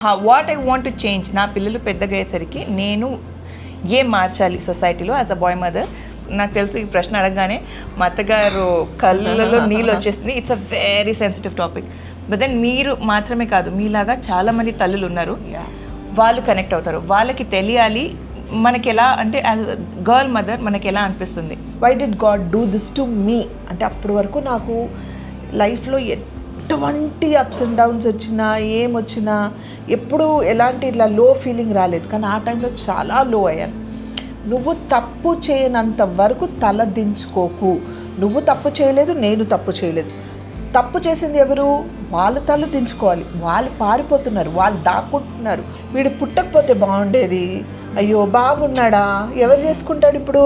What I want to change, నా పిల్లలు పెద్దగా అయ్యేసరికి నేను ఏం మార్చాలి సొసైటీలో యాజ్ అ బాయ్ మదర్. నాకు తెలుసు ఈ ప్రశ్న అడగగానే మా అత్తగారు కళ్ళలో నీళ్ళు వచ్చేసింది. It's a very sensitive topic. But then మీరు మాత్రమే కాదు, మీలాగా చాలామంది తల్లులు ఉన్నారు, వాళ్ళు కనెక్ట్ అవుతారు. వాళ్ళకి తెలియాలి మనకి ఎలా, అంటే యాజ్ గర్ల్ మదర్ మనకి ఎలా అనిపిస్తుంది. Why did God do this to me అంటే అప్పటి వరకు నాకు లైఫ్లో ఎటువంటి అప్స్ అండ్ డౌన్స్ వచ్చినా ఏమొచ్చినా ఎప్పుడు ఎలాంటి ఇట్లా లో ఫీలింగ్ రాలేదు. కానీ ఆ టైంలో చాలా లో అయ్యాను. నువ్వు తప్పు చేయనంత వరకు తల దించుకోకు. నువ్వు తప్పు చేయలేదు, నేను తప్పు చేయలేదు. తప్పు చేసింది ఎవరు? వాళ్ళు తల దించుకోవాలి. వాళ్ళు పారిపోతున్నారు, వాళ్ళు దాక్కుంటున్నారు. వీడు పుట్టకపోతే బాగుండేది, అయ్యో బాబు ఉన్నాడా, ఎవరు చేసుకుంటాడు ఇప్పుడు,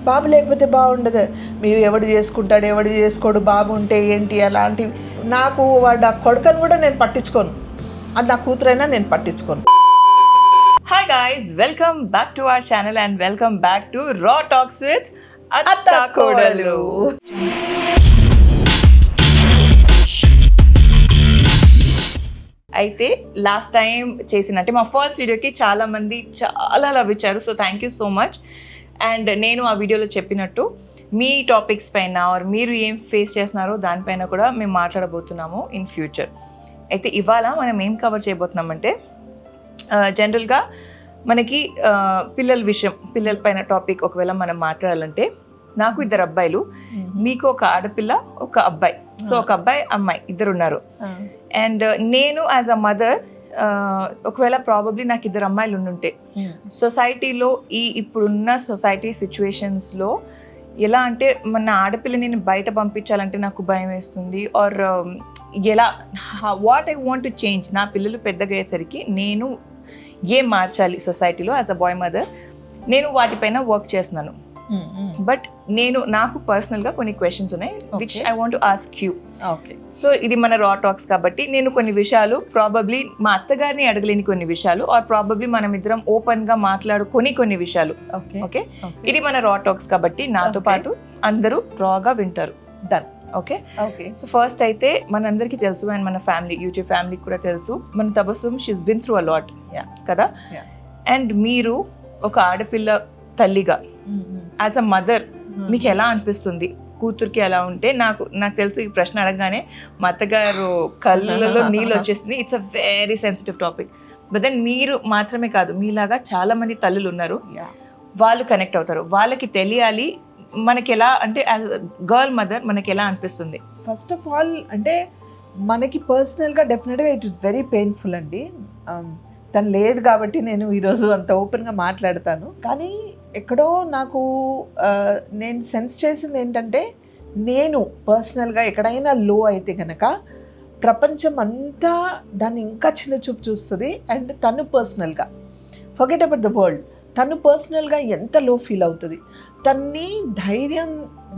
బాబు లేకపోతే బాగుండదు, మీరు ఎవడు చేసుకుంటాడు ఎవడు చేసుకోడు, బాబు ఉంటే ఏంటి అలాంటివి. నాకు వాడు ఆ కొడుకని కూడా నేను పట్టించుకోను, అది నా కూతురైనా నేను పట్టించుకోను. Hi guys, welcome back to our channel and welcome back to రా టాక్స్ విత్ అత్త కోడలు. అయితే లాస్ట్ టైం చేసిన, అంటే మా ఫస్ట్ వీడియోకి చాలామంది చాలా లవ్ ఇచ్చారు. So thank you so much. And నేను ఆ వీడియోలో చెప్పినట్టు మీ టాపిక్స్ పైన ఆర్ మీరు ఏం ఫేస్ చేస్తున్నారో దానిపైన కూడా మేము మాట్లాడబోతున్నాము ఇన్ ఫ్యూచర్. అయితే ఇవాళ మనం ఏం కవర్ చేయబోతున్నామంటే జనరల్గా మనకి పిల్లల విషయం, పిల్లల పైన టాపిక్ ఒకవేళ మనం మాట్లాడాలంటే, నాకు 2 అబ్బాయిలు, మీకు ఒక ఆడపిల్ల ఒక అబ్బాయి. సో ఒక అబ్బాయి అమ్మాయి ఇద్దరు ఉన్నారు. అండ్ నేను యాజ్ అ మదర్ ఒకవేళ ప్రాబబ్లీ నాకు 2 అమ్మాయిలు ఉండుంటే సొసైటీలో ఇప్పుడున్న సొసైటీ సిచ్యువేషన్స్లో ఎలా అంటే, మన ఆడపిల్లని నేను బయట పంపించాలంటే నాకు భయం వేస్తుంది. ఆర్ ఎలా, what I want to change, నా పిల్లలు పెద్దగా అయ్యేసరికి నేను ఏం మార్చాలి సొసైటీలో యాజ్ అ బాయ్ మదర్, నేను వాటిపైన వర్క్ చేస్తున్నాను. బట్ నాకు పర్సనల్గా కొన్ని క్వశ్చన్స్ ఉన్నాయి which I want to ask you. So ఇది మన రా టాక్స్ కాబట్టి నేను కొన్ని విషయాలు ప్రాబబ్లీ మా అత్తగారిని అడగలేని కొన్ని విషయాలు, ఆర్ ప్రాబబ్లీ మనం ఇద్దరం ఓపెన్గా మాట్లాడుకొని కొన్ని విషయాలు. ఓకే, ఇది మన రా టాక్స్ కాబట్టి నాతో పాటు అందరూ రాగా వింటారు. డన్. ఓకే. సో ఫస్ట్ అయితే మనందరికీ తెలుసు, అండ్ మన ఫ్యామిలీ, యూట్యూబ్ ఫ్యామిలీకి కూడా తెలుసు, మన Tabassum she's been through a lot కదా. అండ్ మీరు ఒక ఆడపిల్ల తల్లిగా యాజ్ అ మదర్ మీకు ఎలా అనిపిస్తుంది? కూతురికి ఎలా ఉంటే, నాకు తెలుసు ఈ ప్రశ్న అడగగానే మా అత్తగారు కళ్ళలో నీళ్ళు వచ్చేసింది. It's a very sensitive topic. But then మీరు మాత్రమే కాదు, మీలాగా చాలామంది తల్లులు ఉన్నారు, వాళ్ళు కనెక్ట్ అవుతారు. వాళ్ళకి తెలియాలి మనకి ఎలా, అంటే యాజ్ గర్ల్ మదర్ మనకి ఎలా అనిపిస్తుంది. ఫస్ట్ ఆఫ్ ఆల్ అంటే మనకి పర్సనల్గా డెఫినెట్గా ఇట్ ఈస్ వెరీ పెయిన్ఫుల్ అండి. తను లేదు కాబట్టి నేను ఈరోజు అంత ఓపెన్గా మాట్లాడతాను. కానీ ఎక్కడో నాకు నేను సెన్స్ చేసింది ఏంటంటే, నేను పర్సనల్గా ఎక్కడైనా లో అయితే కనుక ప్రపంచం అంతా దాన్ని ఇంకా చిన్న చూపు చూస్తుంది. అండ్ తను పర్సనల్గా ఫర్గెట్ అబౌట్ ద వరల్డ్, తను పర్సనల్గా ఎంత లో ఫీల్ అవుతుంది. తన్ని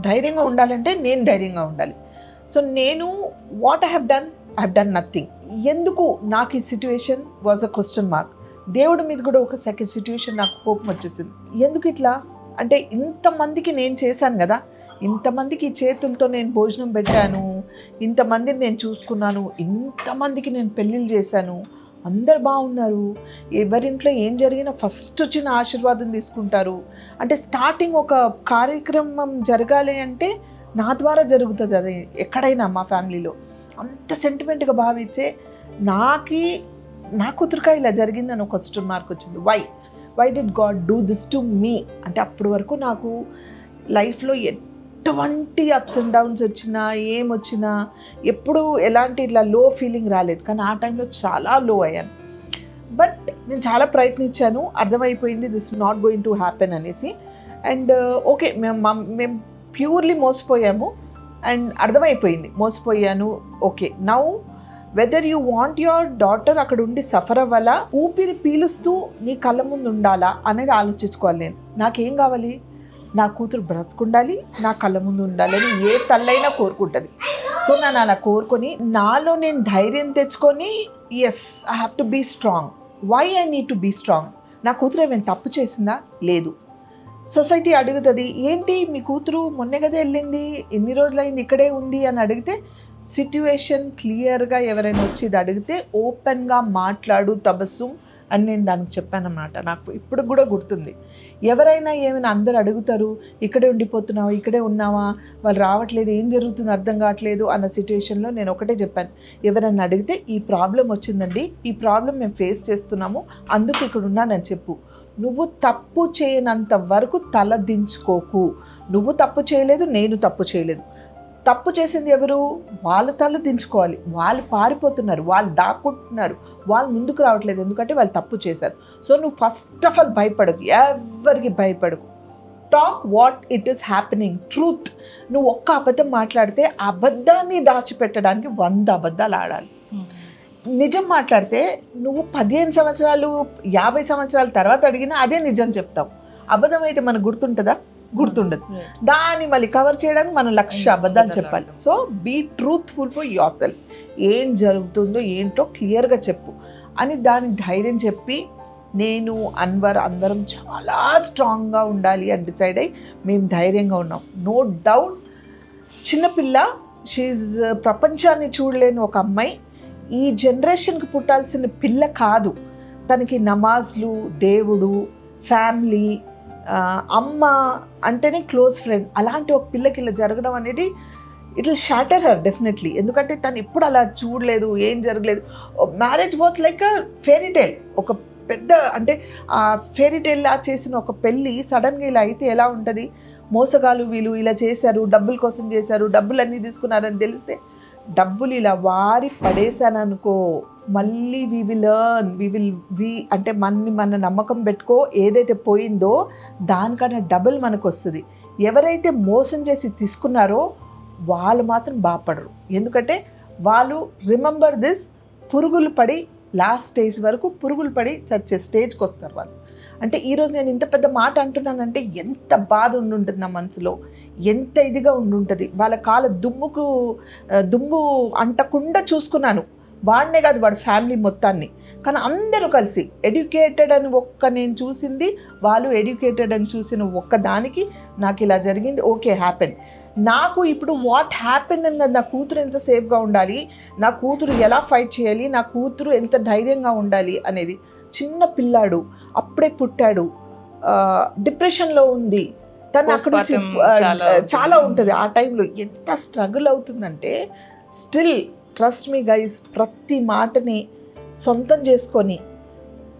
ధైర్యంగా ఉండాలంటే నేను ధైర్యంగా ఉండాలి. సో నేను what I have done nothing. ఎందుకు నాకు ఈ situation was a question mark. దేవుడి మీద కూడా ఒక సెకండ్ సిట్యుయేషన్ నాకు కోపం వచ్చేసింది. ఎందుకు ఇట్లా అంటే, ఇంతమందికి నేను చేశాను కదా, ఇంతమందికి చేతులతో నేను భోజనం పెట్టాను, ఇంతమందిని నేను చూసుకున్నాను, ఇంతమందికి నేను పెళ్ళిళ్ళు చేశాను, అందరు బాగున్నారు, ఎవరింట్లో ఏం జరిగినా ఫస్ట్ వచ్చిన ఆశీర్వాదం తీసుకుంటారు. అంటే స్టార్టింగ్ ఒక కార్యక్రమం జరగాలి అంటే నా ద్వారా జరుగుతుంది. అది ఎక్కడైనా మా ఫ్యామిలీలో అంత సెంటిమెంట్గా భావించే నా కూతురుగా ఇలా జరిగిందని ఒక క్వశ్చన్ మార్క్ వచ్చింది. Why did God do this to me అంటే అప్పటి వరకు నాకు లైఫ్లో ఎటువంటి అప్స్ అండ్ డౌన్స్ వచ్చినా ఏమొచ్చినా ఎప్పుడు ఎలాంటి ఇట్లా లో ఫీలింగ్ రాలేదు. కానీ ఆ టైంలో చాలా లో అయ్యాను. బట్ నేను చాలా ప్రయత్నించాను, అర్థమైపోయింది this not going to happen అనేసి. అండ్ ఓకే, మేము ప్యూర్లీ మోసపోయాము అండ్ అర్థమైపోయింది, మోసపోయాను. Okay, now whether you want your daughter అక్కడ ఉండి సఫర్ అవ్వాలా, ఊపిరి పీలుస్తూ నీ కళ్ళ ముందు ఉండాలా అనేది ఆలోచించుకోవాలి. నాకేం కావాలి? నా కూతురు బ్రతుకుండాలి, నా కళ్ళ ముందు ఉండాలని ఏ తల్లైనా కోరుకుంటుంది. సో నేను అలా కోరుకొని నాలో నేను ధైర్యం తెచ్చుకొని, yes I have to be strong. Why I need to be strong? నా కూతురు ఏమైనా తప్పు చేసిందా? లేదు. సొసైటీ అడుగుతుంది, ఏంటి మీ కూతురు మొన్నే కదా వెళ్ళింది, ఎన్ని రోజులైంది ఇక్కడే ఉంది అని అడిగితే, సిట్యుయేషన్ క్లియర్గా ఎవరైనా వచ్చి ఇది అడిగితే ఓపెన్గా మాట్లాడు తబస్సుమ్ అని నేను దానికి చెప్పానన్నమాట. నాకు ఇప్పుడు కూడా గుర్తుంది. ఎవరైనా ఏమైనా అందరు అడుగుతారు, ఇక్కడే ఉండిపోతున్నావా, ఇక్కడే ఉన్నావా, వాళ్ళు రావట్లేదు, ఏం జరుగుతుంది అర్థం కావట్లేదు అన్న సిట్యుయేషన్లో నేను ఒకటే చెప్పాను, ఎవరైనా అడిగితే ఈ ప్రాబ్లం వచ్చిందండి, ఈ ప్రాబ్లం మేము ఫేస్ చేస్తున్నాము, అందుకు ఇక్కడ ఉన్నానని చెప్పు. నువ్వు తప్పు చేయనంత వరకు తల దించుకోకు. నువ్వు తప్పు చేయలేదు, నేను తప్పు చేయలేదు. తప్పు చేసింది ఎవరు? వాళ్ళు తల దించుకోవాలి. వాళ్ళు పారిపోతున్నారు, వాళ్ళు దాక్కుంటున్నారు, వాళ్ళు ముందుకు రావట్లేదు, ఎందుకంటే వాళ్ళు తప్పు చేశారు. సో నువ్వు ఫస్ట్ ఆఫ్ ఆల్ భయపడకు, ఎవరికి భయపడకు. Talk what it is happening, truth. నువ్వు ఒక్క అబద్ధం మాట్లాడితే అబద్ధాన్ని దాచిపెట్టడానికి 100 అబద్ధాలు ఆడాలి. నిజం మాట్లాడితే నువ్వు 15 సంవత్సరాలు 50 సంవత్సరాల తర్వాత అడిగినా అదే నిజం చెప్తావు. అబద్ధం అయితే మనకు గుర్తుంటుందా? గుర్తుండదు. దాన్ని మళ్ళీ కవర్ చేయడానికి మనం 1,00,000 అబద్ధాలు చెప్పాలి. So be truthful for yourself. ఏం జరుగుతుందో ఏంటో క్లియర్గా చెప్పు అని దానికి ధైర్యం చెప్పి, నేను అన్వర్ అందరం చాలా స్ట్రాంగ్గా ఉండాలి అని డిసైడ్ అయ్యి మేము ధైర్యంగా ఉన్నాం. నో డౌట్ చిన్నపిల్ల, షీఈ్ ప్రపంచాన్ని చూడలేని ఒక అమ్మాయి, ఈ జనరేషన్కి పుట్టాల్సిన పిల్ల కాదు. తనకి నమాజ్లు, దేవుడు, ఫ్యామిలీ, అమ్మ అంటేనే క్లోజ్ ఫ్రెండ్, అలాంటి ఒక పిల్లకి ఇలా జరగడం అనేది it will shatter her definitely. ఎందుకంటే తను ఎప్పుడు అలా చూడలేదు, ఏం జరగలేదు. Marriage was like a fairy tale, ఒక పెద్ద అంటే ఆ ఫెయిరీ టేల్లా చేసిన ఒక పెళ్ళి సడన్గా ఇలా అయితే ఎలా ఉంటుంది? మోసగాలు వీళ్ళు ఇలా చేశారు, డబ్బుల కోసం చేశారు, డబ్బులు అన్నీ తీసుకున్నారని తెలిస్తే డబ్బులు ఇలా వారి పడేశాను అనుకో, మళ్ళీ వి విల్ అంటే మన నమ్మకం పెట్టుకో, ఏదైతే పోయిందో దానికన్నా డబుల్ మనకు వస్తుంది. ఎవరైతే మోసం చేసి తీసుకున్నారో వాళ్ళు మాత్రం బాపడరు. ఎందుకంటే వాళ్ళు రిమెంబర్ దిస్, పురుగులు పడి లాస్ట్ స్టేజ్ వరకు పురుగులు పడి చచ్చే స్టేజ్కి వస్తారు వాళ్ళు. అంటే ఈరోజు నేను ఇంత పెద్ద మాట అంటున్నానంటే ఎంత బాధ ఉండుంటుంది నా మనసులో, ఎంత ఇదిగా ఉండుంటుంది. వాళ్ళ కాళ్ళ దుమ్ము అంటకుండా చూసుకున్నాను, వాడినే కాదు వాడి ఫ్యామిలీ మొత్తాన్ని. కానీ అందరూ కలిసి ఎడ్యుకేటెడ్ అని నేను చూసింది, వాళ్ళు ఎడ్యుకేటెడ్ అని చూసిన ఒక్కదానికి నాకు ఇలా జరిగింది. Okay, happen. నాకు ఇప్పుడు వాట్ హ్యాపెన్ అని కదా, నా కూతురు ఎంత సేఫ్గా ఉండాలి, నా కూతురు ఎలా ఫైట్ చేయాలి, నా కూతురు ఎంత ధైర్యంగా ఉండాలి అనేది. చిన్న పిల్లాడు, అప్పుడే పుట్టాడు, డిప్రెషన్లో ఉంది, తను అక్కడ నుంచి చాలా ఉంటుంది. ఆ టైంలో ఎంత స్ట్రగుల్ అవుతుందంటే, స్టిల్ ట్రస్ట్ మీ గైస్, ప్రతి మాటని సొంతం చేసుకొని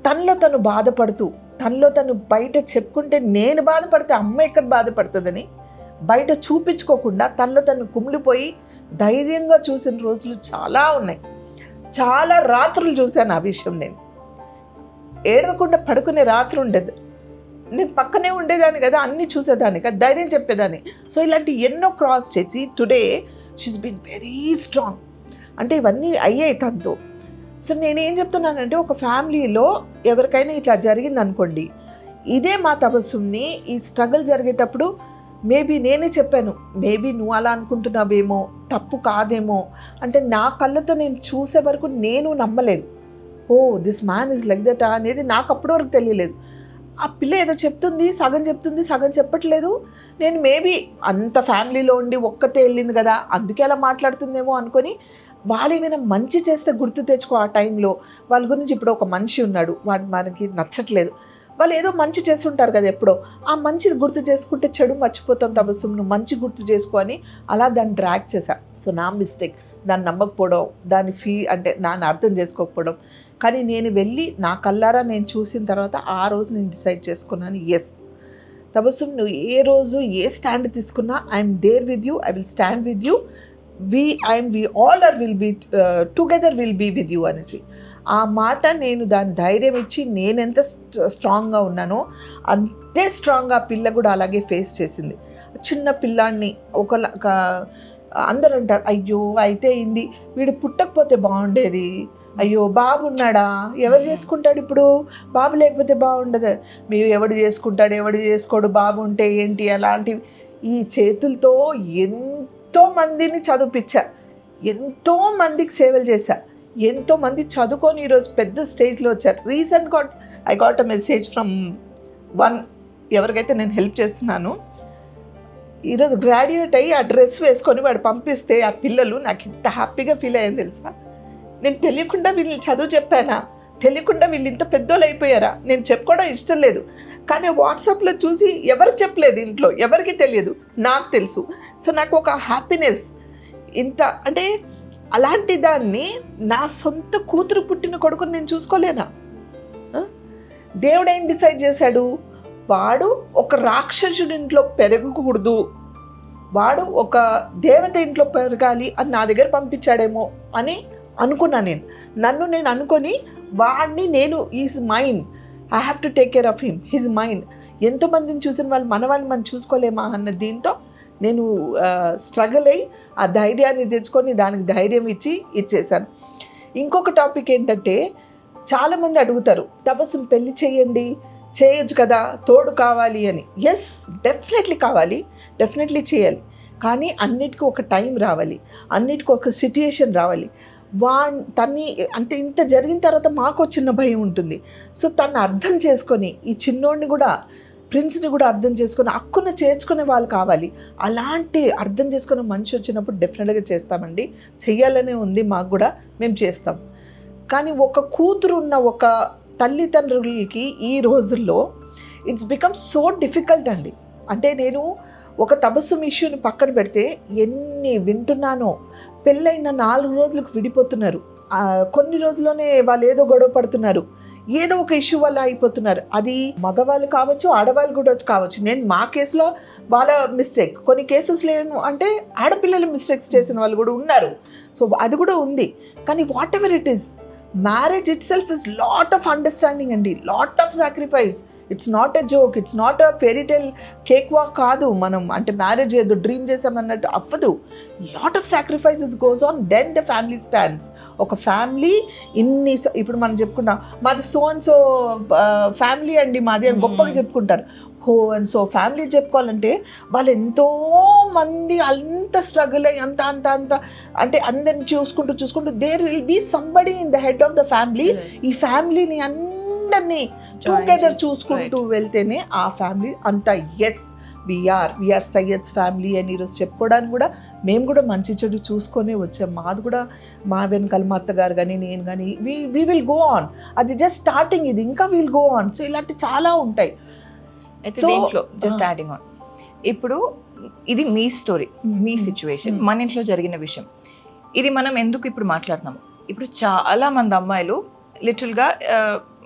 తనలో తను బాధపడుతూ, తనలో తను బయట చెప్పుకుంటే నేను బాధపడితే అమ్మ ఎక్కడ బాధపడుతుందని బయట చూపించుకోకుండా తనలో తను కుమిలిపోయి ధైర్యంగా చూసిన రోజులు చాలా ఉన్నాయి. చాలా రాత్రులు చూశాను ఆ విషయం. నేను ఏడవకుండా పడుకునే రాత్రి ఉండేది. నేను పక్కనే ఉండేదాన్ని కదా, అన్నీ చూసేదాన్ని కదా, ధైర్యం చెప్పేదాన్ని. సో ఇలాంటి ఎన్నో క్రాస్ చేసి today she's been very strong. అంటే ఇవన్నీ అయ్యాయి తనతో. సో నేనేం చెప్తున్నానంటే, ఒక ఫ్యామిలీలో ఎవరికైనా ఇట్లా జరిగింది అనుకోండి, ఇదే మా తబస్సుమ్ని ఈ స్ట్రగుల్ జరిగేటప్పుడు మేబీ నేనే చెప్పాను, మేబీ నువ్వు అలా అనుకుంటున్నావేమో, తప్పు కాదేమో అంటే నా కళ్ళతో నేను చూసే వరకు నేను నమ్మలేదు. Oh this man is like that అనేది నాకు అప్పటి వరకు తెలియలేదు. ఆ పిల్ల ఏదో చెప్తుంది, సగం చెప్తుంది, సగం చెప్పట్లేదు. నేను మేబీ అంత ఫ్యామిలీలో ఉండి ఒక్కతే వెళ్ళింది కదా, అందుకే అలా మాట్లాడుతుందేమో అనుకొని, వాళ్ళు ఏమైనా మంచి చేస్తే గుర్తు తెచ్చుకో. ఆ టైంలో వాళ్ళ గురించి ఇప్పుడు ఒక మనిషి ఉన్నాడు, వాడు మనకి నచ్చట్లేదు, వాళ్ళు ఏదో మంచి చేస్తుంటారు కదా ఎప్పుడో, ఆ మంచిది గుర్తు చేసుకుంటే చెడు మర్చిపోతాం తబస్సుమ్, నువ్వు మంచి గుర్తు చేసుకో అని అలా దాన్ని డ్రాగ్ చేశా. సో నా మిస్టేక్, దాన్ని నమ్మకపోవడం, దాన్ని అంటే నాన్న అర్థం చేసుకోకపోవడం. కానీ నేను వెళ్ళి నా కల్లారా నేను చూసిన తర్వాత ఆ రోజు నేను డిసైడ్ చేసుకున్నాను, ఎస్ తబస్సుమ్ నువ్వు ఏ రోజు ఏ స్టాండ్ తీసుకున్నా I'm there with you, I will stand with you, we all are will be together will be with you అనేసి ఆ మాట నేను దాని ధైర్యం ఇచ్చి, నేను ఎంత స్ట్రాంగ్గా ఉన్నానో అంతే స్ట్రాంగ్గా పిల్ల కూడా అలాగే ఫేస్ చేసింది. చిన్న పిల్లాడిని అందరూ అంటారు, అయ్యో అయితే అయింది, వీడు పుట్టకపోతే బాగుండేది, అయ్యో బాబు ఉన్నాడా, ఎవరు చేసుకుంటాడు ఇప్పుడు, బాబు లేకపోతే బాగుండదు, మీరు ఎవడు చేసుకుంటాడు, ఎవడు చేసుకోడు, బాబు ఉంటే ఏంటి, అలాంటివి. ఈ చేతులతో ఎంతో మందిని చదివించా, ఎంతో మందికి సేవలు చేశా, ఎంతోమంది చదువుకొని ఈరోజు పెద్ద స్టేజ్లో వచ్చారు. రీసెంట్గా I got a message from ఎవరికైతే నేను హెల్ప్ చేస్తున్నాను, ఈరోజు గ్రాడ్యుయేట్ అయ్యి ఆ డ్రెస్ వేసుకొని వాడు పంపిస్తే ఆ పిల్లలు నాకు ఎంత హ్యాపీగా ఫీల్ అయ్యాను తెలుసా. నేను తెలియకుండా వీళ్ళని చదువు చెప్పానా, తెలియకుండా వీళ్ళు ఇంత పెద్దోళ్ళు అయిపోయారా, నేను చెప్పుకోవడం ఇష్టం లేదు. కానీ వాట్సాప్లో చూసి ఎవరికి చెప్పలేదు, ఇంట్లో ఎవరికి తెలియదు, నాకు తెలుసు. సో నాకు ఒక హ్యాపీనెస్ ఇంత అంటే అలాంటి దాన్ని నా సొంత కూతురు పుట్టిన కొడుకుని నేను చూసుకోలేనా? దేవుడు ఏం డిసైడ్ చేశాడు, వాడు ఒక రాక్షసుడి ఇంట్లో పెరగకూడదు, వాడు ఒక దేవత ఇంట్లో పెరగాలి అని నా దగ్గర పంపించాడేమో అని అనుకున్నా. నన్ను నేను అనుకొని వాడిని నేను is mind, I have to take care of him, his mind. ఎంతోమందిని చూసిన వాళ్ళు మనం చూసుకోలేమా అన్న దీంతో నేను స్ట్రగుల్ అయ్యి ఆ ధైర్యాన్ని తెచ్చుకొని దానికి ధైర్యం ఇచ్చేసాను. ఇంకొక టాపిక్ ఏంటంటే, చాలామంది అడుగుతారు తబస్సును పెళ్లి చేయొచ్చు కదా, తోడు కావాలి అని. ఎస్, డెఫినెట్లీ కావాలి, డెఫినెట్లీ చేయాలి. కానీ అన్నిటికీ ఒక టైం రావాలి, అన్నిటికీ ఒక సిట్యుయేషన్ రావాలి. తన్ని అంటే ఇంత జరిగిన తర్వాత మాకు చిన్న భయం ఉంటుంది. సో తను అర్థం చేసుకొని, ఈ చిన్నోడిని కూడా ప్రిన్స్ని కూడా అర్థం చేసుకొని అక్కున చేర్చుకునే వాళ్ళు కావాలి. అలాంటి అర్థం చేసుకునే మనిషి వచ్చినప్పుడు డెఫినెట్గా చేస్తామండి, చెయ్యాలనే ఉంది మాకు కూడా, మేము చేస్తాం. కానీ ఒక కూతురు ఉన్న ఒక తల్లిదండ్రులకి ఈ రోజుల్లో ఇట్స్ బికమ్ సో డిఫికల్ట్ అండి. అంటే నేను ఒక తబస్సుం ఇష్యూని పక్కన పెడితే ఎన్ని వింటున్నానో, పెళ్ళైన 4 రోజులకు విడిపోతున్నారు, కొన్ని రోజుల్లోనే వాళ్ళు ఏదో గొడవ పడుతున్నారు, ఏదో ఒక ఇష్యూ వల్ల అయిపోతున్నారు. అది మగవాళ్ళు కావచ్చు, ఆడవాళ్ళు కూడా కావచ్చు. నేను మా కేసులో వాళ్ళ మిస్టేక్, కొన్ని కేసెస్ లేను అంటే ఆడపిల్లలు మిస్టేక్స్ చేసిన వాళ్ళు కూడా ఉన్నారు. సో అది కూడా ఉంది. కానీ whatever it is, marriage itself is lot of understanding అండి, lot of sacrifice. It's not a joke, it's not a fairy tale cakewalk కాదు. మనం అంటే మ్యారేజ్ ఏదో డ్రీమ్ చేసామన్నట్టు అవ్వదు. Lot of sacrifices goes on, then the family stands. ఒక family ఇప్పుడు మనం చెప్పుకున్నాం మాది సో అండ్ సో ఫ్యామిలీ అండి మాది అని గొప్పగా చెప్పుకుంటారు. హో అండ్ సో ఫ్యామిలీ చెప్పుకోవాలంటే వాళ్ళు ఎంతో మంది అంత స్ట్రగుల్ అయ్యి అంత అంటే అందరిని చూసుకుంటూ there will be somebody in the head of the family. ఈ ఫ్యామిలీని అందరినీ టుగెదర్ చూసుకుంటూ వెళ్తేనే ఆ ఫ్యామిలీ అంతా. ఎస్, వీఆర్ సయ్యద్స్ ఫ్యామిలీ అని ఈరోజు చెప్పుకోవడానికి కూడా మేము కూడా మంచి చెడు చూసుకొని వచ్చాం. మాది కూడా మా వెనకాల మా అత్తగారు కానీ నేను కానీ వీ విల్ గో ఆన్. అది జస్ట్ స్టార్టింగ్, ఇది ఇంకా విల్ గో ఆన్. సో ఇలాంటి చాలా ఉంటాయి. దీంట్లో జస్ట్ యాడింగ్ ఆన్, ఇప్పుడు ఇది మీ స్టోరీ, మీ సిచ్యువేషన్, మన ఇంట్లో జరిగిన విషయం. ఇది మనం ఎందుకు ఇప్పుడు మాట్లాడుతున్నాము, ఇప్పుడు చాలా మంది అమ్మాయిలు లిటరల్గా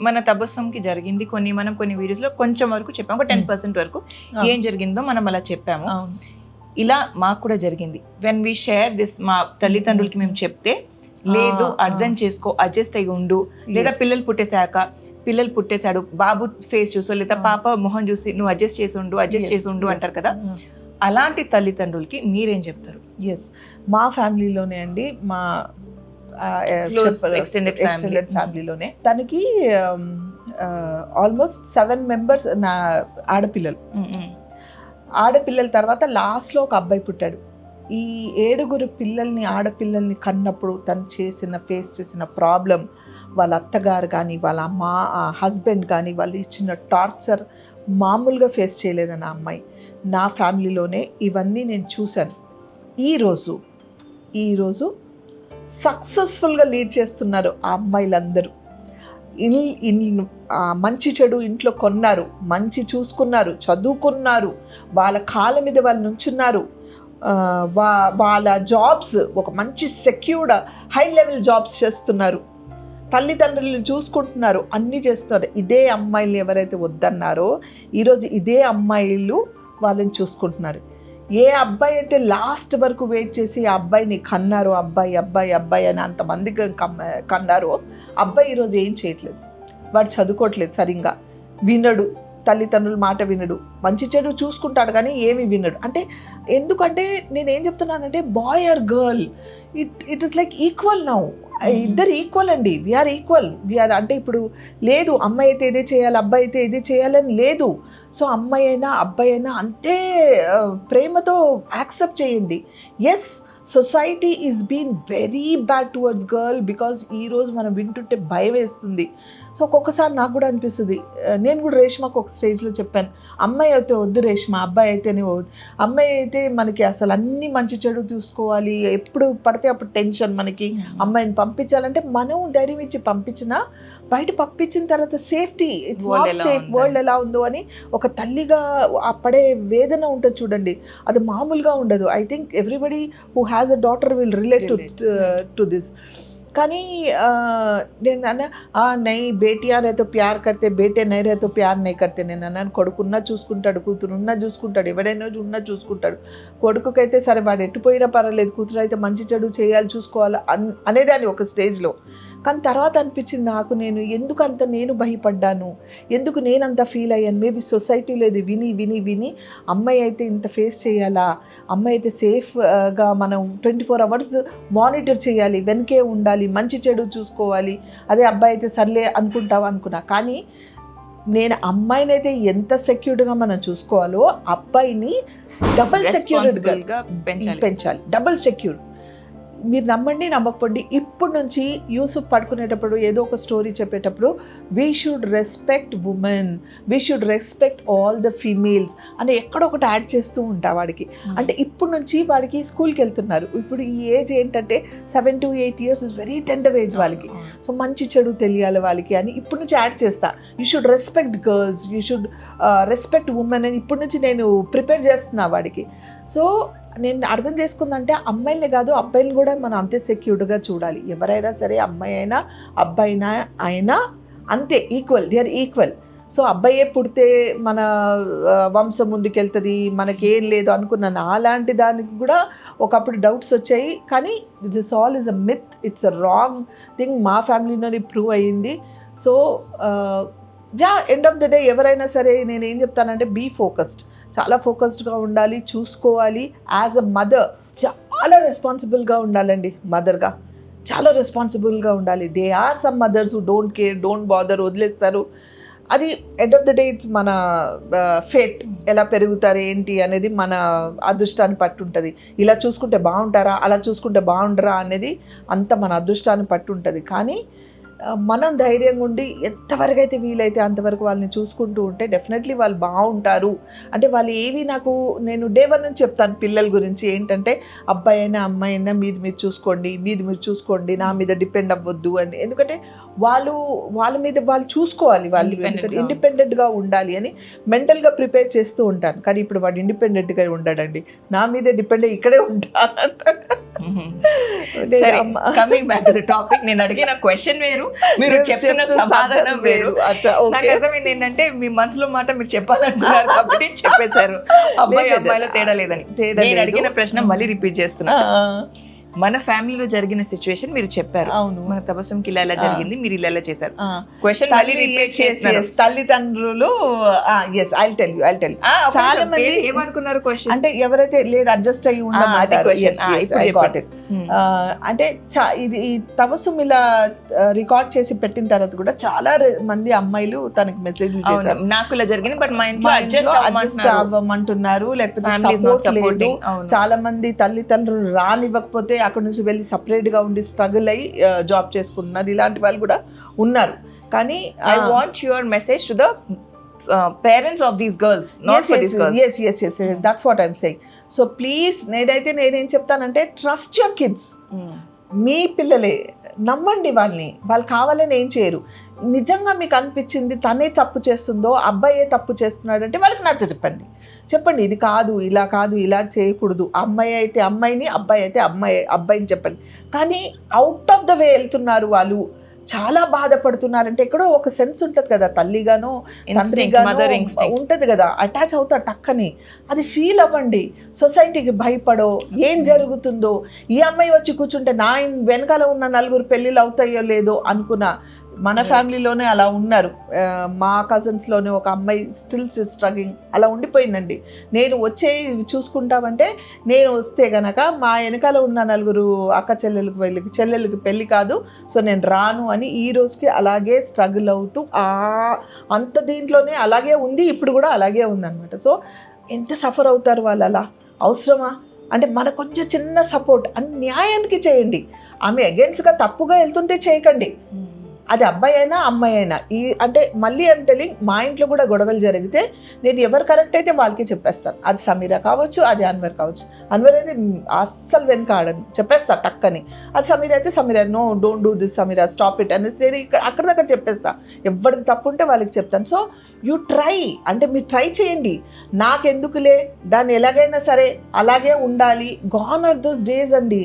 మన తబస్సుంకి జరిగింది కొన్ని వీడియోస్లో కొంచెం వరకు చెప్పాము, ఒక 10% వరకు ఏం జరిగిందో మనం అలా చెప్పాము. ఇలా మాకు కూడా జరిగింది. వెన్ వీ షేర్ దిస్, మా తల్లిదండ్రులకి మేము చెప్తే, లేదు అర్థం చేసుకో, అడ్జస్ట్ అయ్యి ఉండు, లేదా పిల్లలు పుట్టేశాడు బాబు ఫేస్ చూసో, లేదా పాప మొహం చూసి నువ్వు అడ్జస్ట్ చేసి ఉండు అంటారు కదా. అలాంటి తల్లిదండ్రులకి మీరేం చెప్తారు? ఎస్, మా ఫ్యామిలీలోనే అండి, మా ఎక్స్టెండెడ్ ఫ్యామిలీలోనే తనకి ఆల్మోస్ట్ 7 members నా ఆడపిల్లల తర్వాత లాస్ట్లో ఒక అబ్బాయి పుట్టాడు. ఈ 7 ఆడపిల్లల్ని కన్నప్పుడు తను ఫేస్ చేసిన ప్రాబ్లం, వాళ్ళ అత్తగారు కానీ వాళ్ళ హస్బెండ్ కానీ వాళ్ళు ఇచ్చిన టార్చర్ మామూలుగా ఫేస్ చేయలేదని ఆ అమ్మాయి. నా ఫ్యామిలీలోనే ఇవన్నీ నేను చూశాను. ఈరోజు సక్సెస్ఫుల్గా లీడ్ చేస్తున్నారు ఆ అమ్మాయిలందరూ. మంచి చెడు ఇంట్లో కొన్నారు, మంచి చూసుకున్నారు, చదువుకున్నారు, వాళ్ళ కాళ్ళ మీద వాళ్ళు నుంచున్నారు. వాళ్ళ జాబ్స్ ఒక మంచి సెక్యూర్డ్ హై లెవెల్ జాబ్స్ చేస్తున్నారు, తల్లిదండ్రులను చూసుకుంటున్నారు, అన్నీ చేస్తున్నారు. ఇదే అమ్మాయిలు ఎవరైతే వద్దన్నారో ఈరోజు ఇదే అమ్మాయిలు వాళ్ళని చూసుకుంటున్నారు. ఏ అబ్బాయి అయితే లాస్ట్ వరకు వెయిట్ చేసి ఆ అబ్బాయిని కన్నారో, అబ్బాయి అని అంతమంది కన్నారో, అబ్బాయి ఈరోజు ఏం చేయట్లేదు, వాడు చదువుకోవట్లేదు సరిగ్గా, వినడు, తల్లిదండ్రుల మాట వినడు, మంచి చెడు చూసుకుంటాడు కానీ ఏమి వినడు. అంటే ఎందుకంటే నేనేం చెప్తున్నానంటే, boy or girl it is like equal now. ఇద్దరు ఈక్వల్ అండి, వీఆర్ ఈక్వల్. అంటే ఇప్పుడు లేదు అమ్మాయి అయితే ఇదే చేయాలి, అబ్బాయి అయితే ఇదే చేయాలని లేదు. సో అమ్మాయి అయినా అబ్బాయి అయినా అంతే ప్రేమతో యాక్సెప్ట్ చేయండి. Yes, society is been very bad towards girl, because ఈరోజు మనం వింటుంటే భయం వేస్తుంది. సో ఒక్కొక్కసారి నాకు కూడా అనిపిస్తుంది, నేను కూడా రేష్మాకు ఒక స్టేజ్లో చెప్పాను, అమ్మాయి అమ్మాయి అయితే వద్దు రేష్మ, అబ్బాయి అయితేనే వద్దు. అమ్మాయి అయితే మనకి అసలు అన్ని మంచి చెడు చూసుకోవాలి, ఎప్పుడు పడితే అప్పుడు టెన్షన్ మనకి. అమ్మాయిని పంపించాలంటే మనం ధైర్యం ఇచ్చి పంపించినా బయట పంపించిన తర్వాత safety, it's not safe, world ఎలా ఉందో అని ఒక తల్లిగా ఆ పడే వేదన ఉంటుంది చూడండి, అది మామూలుగా ఉండదు. I think everybody who has a daughter will relate to this. కానీ నేను అన్నా నై బేటియా రేతో ప్యార్ కడితే బేటే నై రేతో ప్యార్ నై కడితే. నేను అన్నాను కొడుకున్నా చూసుకుంటాడు, కూతురు ఉన్నా చూసుకుంటాడు, ఎవడైనా ఉన్నా చూసుకుంటాడు. కొడుకుకైతే సరే వాడు ఎట్టుపోయినా పర్వాలేదు, కూతురు అయితే మంచి చెడు చేయాలి, చూసుకోవాలి అనేదాన్ని ఒక స్టేజ్లో. కానీ తర్వాత అనిపించింది నాకు, నేను ఎందుకు అంత నేను భయపడ్డాను, ఎందుకు నేను అంత ఫీల్ అయ్యాను. మేబీ సొసైటీలో ఇది విని విని విని అమ్మాయి అయితే ఇంత ఫేస్ చేయాలా, అమ్మాయి అయితే సేఫ్గా మనం 24 hours మానిటర్ చేయాలి, వెనకే ఉండాలి, మంచి చెడు చూసుకోవాలి. అదే అబ్బాయి అయితే సర్లే అనుకున్నా. కానీ నేను అమ్మాయిని అయితే ఎంత సెక్యూర్డ్గా మనం చూసుకోవాలో అబ్బాయిని డబుల్ సెక్యూర్డ్గా పెంచాలి, డబుల్ సెక్యూర్. మీరు నమ్మండి నమ్మకపోండి, ఇప్పుడు నుంచి యూసుఫ్ పడుకునేటప్పుడు ఏదో ఒక స్టోరీ చెప్పేటప్పుడు we should respect women, we should respect all the females అని ఎక్కడొకటి యాడ్ చేస్తూ ఉంటా వాడికి. అంటే ఇప్పుడు నుంచి వాడికి స్కూల్కి వెళ్తున్నారు, ఇప్పుడు ఈ ఏజ్ ఏంటంటే 7 to 8 years is very tender age వాళ్ళకి. సో మంచి చెడు తెలియాలి వాళ్ళకి అని ఇప్పుడు నుంచి యాడ్ చేస్తా. You should respect girls, you should respect women అని ఇప్పుడు నుంచి నేను ప్రిపేర్ చేస్తున్నా వాడికి. సో నేను అర్థం చేసుకుందంటే అమ్మాయిలనే కాదు అబ్బాయిని కూడా మనం అంతే సెక్యూర్డ్గా చూడాలి. ఎవరైనా సరే అమ్మాయి అయినా అబ్బాయి అయినా అంతే equal, they are equal. So అబ్బాయే పుడితే మన వంశం ముందుకెళ్తుంది, మనకేం లేదు అనుకున్నాను. అలాంటి దానికి కూడా ఒకప్పుడు డౌట్స్ వచ్చాయి. కానీ this all is a myth, it's a wrong thing. మా ఫ్యామిలీలోనే ప్రూవ్ అయ్యింది. So end of the day ఎవరైనా సరే నేను ఏం చెప్తానంటే బీ ఫోకస్డ్, చాలా ఫోకస్డ్గా ఉండాలి, చూసుకోవాలి. యాజ్ అ మదర్ చాలా రెస్పాన్సిబుల్గా ఉండాలండి, మదర్గా చాలా రెస్పాన్సిబుల్గా ఉండాలి. There are some mothers who don't care, don't bother, వదిలేస్తారు. అది end of the day it's మన ఫేట్, ఎలా పెరుగుతారు ఏంటి అనేది మన అదృష్టాన్ని పట్టి ఉంటుంది. ఇలా చూసుకుంటే బాగుంటారా, అలా చూసుకుంటే బాగుండరా అనేది అంత మన అదృష్టాన్ని పట్టి ఉంటుంది. కానీ మనం ధైర్యంగా ఉండి ఎంతవరకు అయితే వీలైతే అంతవరకు వాళ్ళని చూసుకుంటూ ఉంటే డెఫినెట్లీ వాళ్ళు బాగుంటారు. అంటే వాళ్ళు ఏవి నాకు నేను డే 1 నుంచి చెప్తాను పిల్లల గురించి ఏంటంటే అబ్బాయి అయినా అమ్మాయి అయినా మీరు చూసుకోండి, నా మీద డిపెండ్ అవ్వద్దు అని. ఎందుకంటే వాళ్ళ మీద వాళ్ళు చూసుకోవాలి, వాళ్ళు ఇండిపెండెంట్గా ఉండాలి అని మెంటల్గా ప్రిపేర్ చేస్తూ ఉంటాను. కానీ ఇప్పుడు వాడు ఇండిపెండెంట్గా ఉండడండి, నా మీదే డిపెండ్ అయ్యి ఇక్కడే ఉంటాను. Coming back to the topic, నేను అడిగిన క్వశ్చన్ వేరు, మీరు చెప్తున్న సమాధానం వేరు. నాకు అర్థమైంది ఏంటంటే మీ మనసులో మాట మీరు చెప్పాలనుకున్నారు కాబట్టి చెప్పేశారు, అబ్బాయి అబ్బాయిలో తేడా లేదని. నేను అడిగిన ప్రశ్న మళ్ళీ రిపీట్ చేస్తున్నా. మన ఫ్యామిలీలో జరిగిన సిచ్యువేషన్ మీరు చెప్పారు, అవును మన తబస్సుంకి ఇలా జరిగింది, మీరు ఇలా చేశారు. క్వశ్చన్ మళ్ళీ రిపీట్ చేస్తున్నారు. తల్లిదండ్రులు చాలా మంది ఏమనుకున్నారు క్వశ్చన్ అంటే ఎవరైతే లేదు అడ్జస్ట్ అయ్యి ఉండమంటారు. అంటే ఇది ఈ తబస్సుం ఇలా రికార్డ్ చేసి పెట్టిన తర్వాత కూడా చాలా మంది అమ్మాయిలు తనకి మెసేజ్లు చేశారు, నాకు ఇలా జరిగింది బట్ మా ఇంట్లో అడ్జస్ట్ అవ్వమంటున్నారు, లేకపోతే సపోర్ట్ లేదు. చాలా మంది తల్లిదండ్రులు రానివ్వకపోతే అక్కడ నుంచి వెళ్ళి సపరేట్గా ఉండి స్ట్రగుల్ అయ్యి జాబ్ చేసుకుంటున్నారు. ఇలాంటి వాళ్ళు కూడా ఉన్నారు. కానీ I want your message to the parents of these girls, not for these girls. Yes, that's what I'm saying. So please నేనేం చెప్తానంటే ట్రస్ట్ యువర్ కిడ్స్. మీ పిల్లలే, నమ్మండి వాళ్ళని, వాళ్ళు కావాలని ఏం చేయరు. నిజంగా మీకు అనిపించింది తనే తప్పు చేస్తుందో అబ్బాయే తప్పు చేస్తున్నాడు అంటే వాళ్ళకి చెప్పండి ఇది కాదు, ఇలా చేయకూడదు. అమ్మాయి అయితే అమ్మాయిని, అబ్బాయి అయితే అబ్బాయిని చెప్పండి. కానీ అవుట్ ఆఫ్ ద వే వెళ్తున్నారు వాళ్ళు, చాలా బాధపడుతున్నారంటే ఎక్కడో ఒక సెన్స్ ఉంటుంది కదా, తల్లిగానో తండ్రిగానో ఉంటుంది కదా, అటాచ్ అవుతారు టక్కని. అది ఫీల్ అవ్వండి. సొసైటీకి భయపడో ఏం జరుగుతుందో, ఈ అమ్మాయి వచ్చి కూర్చుంటే నా వెనకాల ఉన్న 4 పెళ్ళిళ్ళు అవుతాయో లేదో అనుకున్నా. మన ఫ్యామిలీలోనే అలా ఉన్నారు. మా కజిన్స్లోనే ఒక అమ్మాయి స్టిల్ స్ట్రగ్లింగ్ అలా ఉండిపోయిందండి. నేను వచ్చే చూసుకుంటామంటే నేను వస్తే గనక మా వెనకాల ఉన్న 4 అక్క చెల్లెలకి పెళ్ళి కాదు, సో నేను రాను అని ఈ రోజుకి అలాగే స్ట్రగుల్ అవుతూ అంత దీంట్లోనే అలాగే ఉంది, ఇప్పుడు కూడా అలాగే ఉందన్నమాట. సో ఎంత సఫర్ అవుతారు వాళ్ళు, అలా అవసరమా? అంటే మన కొంచెం చిన్న సపోర్ట్ అని న్యాయానికి చేయండి. ఆమె అగేన్స్ట్గా తప్పుగా వెళ్తుంటే చేయకండి. అది అబ్బాయి అయినా అమ్మాయి అయినా అంటే మళ్ళీ ఐమ్ టెలింగ్, మా ఇంట్లో కూడా గొడవలు జరిగితే నేను ఎవరు కరెక్ట్ అయితే వాళ్ళకి చెప్పేస్తాను. అది సమీరా కావచ్చు, అది అన్వర్ కావచ్చు. అన్వర్ అయితే అస్సలు వెనక ఆడను, చెప్పేస్తా టక్కని. అది సమీరా అయితే Sameera, no don't do this Sameera, stop it అనేసి నేను అక్కడ దగ్గర చెప్పేస్తా. ఎవరిది తప్పు ఉంటే వాళ్ళకి చెప్తాను. సో యూ ట్రై, అంటే మీరు ట్రై చేయండి. నాకెందుకులే, దాన్ని ఎలాగైనా సరే అలాగే ఉండాలి, గాన్ ఆర్ దోస్ డేస్ అండి.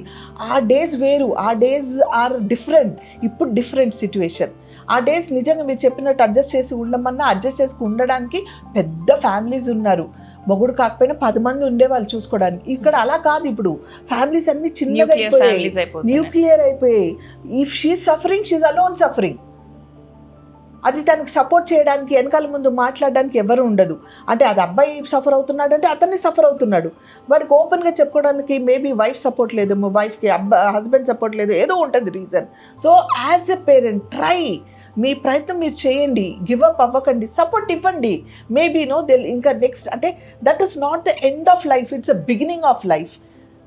ఆ డేస్ వేరు, ఆ డేస్ ఆర్ డిఫరెంట్. ఇప్పుడు డిఫరెంట్ సిచ్యువేషన్. ఆ డేస్ నిజంగా మీరు చెప్పినట్టు అడ్జస్ట్ చేసి ఉండమన్నా అడ్జస్ట్ చేసి ఉండడానికి పెద్ద ఫ్యామిలీస్ ఉన్నారు. మొగుడు కాకపోయినా 10 మంది ఉండేవాళ్ళు చూసుకోవడానికి. ఇక్కడ అలా కాదు. ఇప్పుడు ఫ్యామిలీస్ అన్ని చిన్నగా అయిపోయాయి, న్యూక్లియర్ అయిపోయాయి. If she suffering, she's alone suffering. అది తనకు సపోర్ట్ చేయడానికి, వెనకాల ముందు మాట్లాడడానికి ఎవరు ఉండదు. అంటే అది అబ్బాయి సఫర్ అవుతున్నాడు అంటే అతన్ని సఫర్ అవుతున్నాడు. వాడికి ఓపెన్గా చెప్పుకోవడానికి మేబీ వైఫ్ సపోర్ట్ లేదు, వైఫ్కి హస్బెండ్ సపోర్ట్ లేదు, ఏదో ఉంటుంది reason. So as a parent try, మీ ప్రయత్నం మీరు చేయండి, గివ్ అప్ అవ్వకండి, సపోర్ట్ ఇవ్వండి. మేబీ ఇంకా నెక్స్ట్, అంటే that is not the end of life, it's a beginning of life.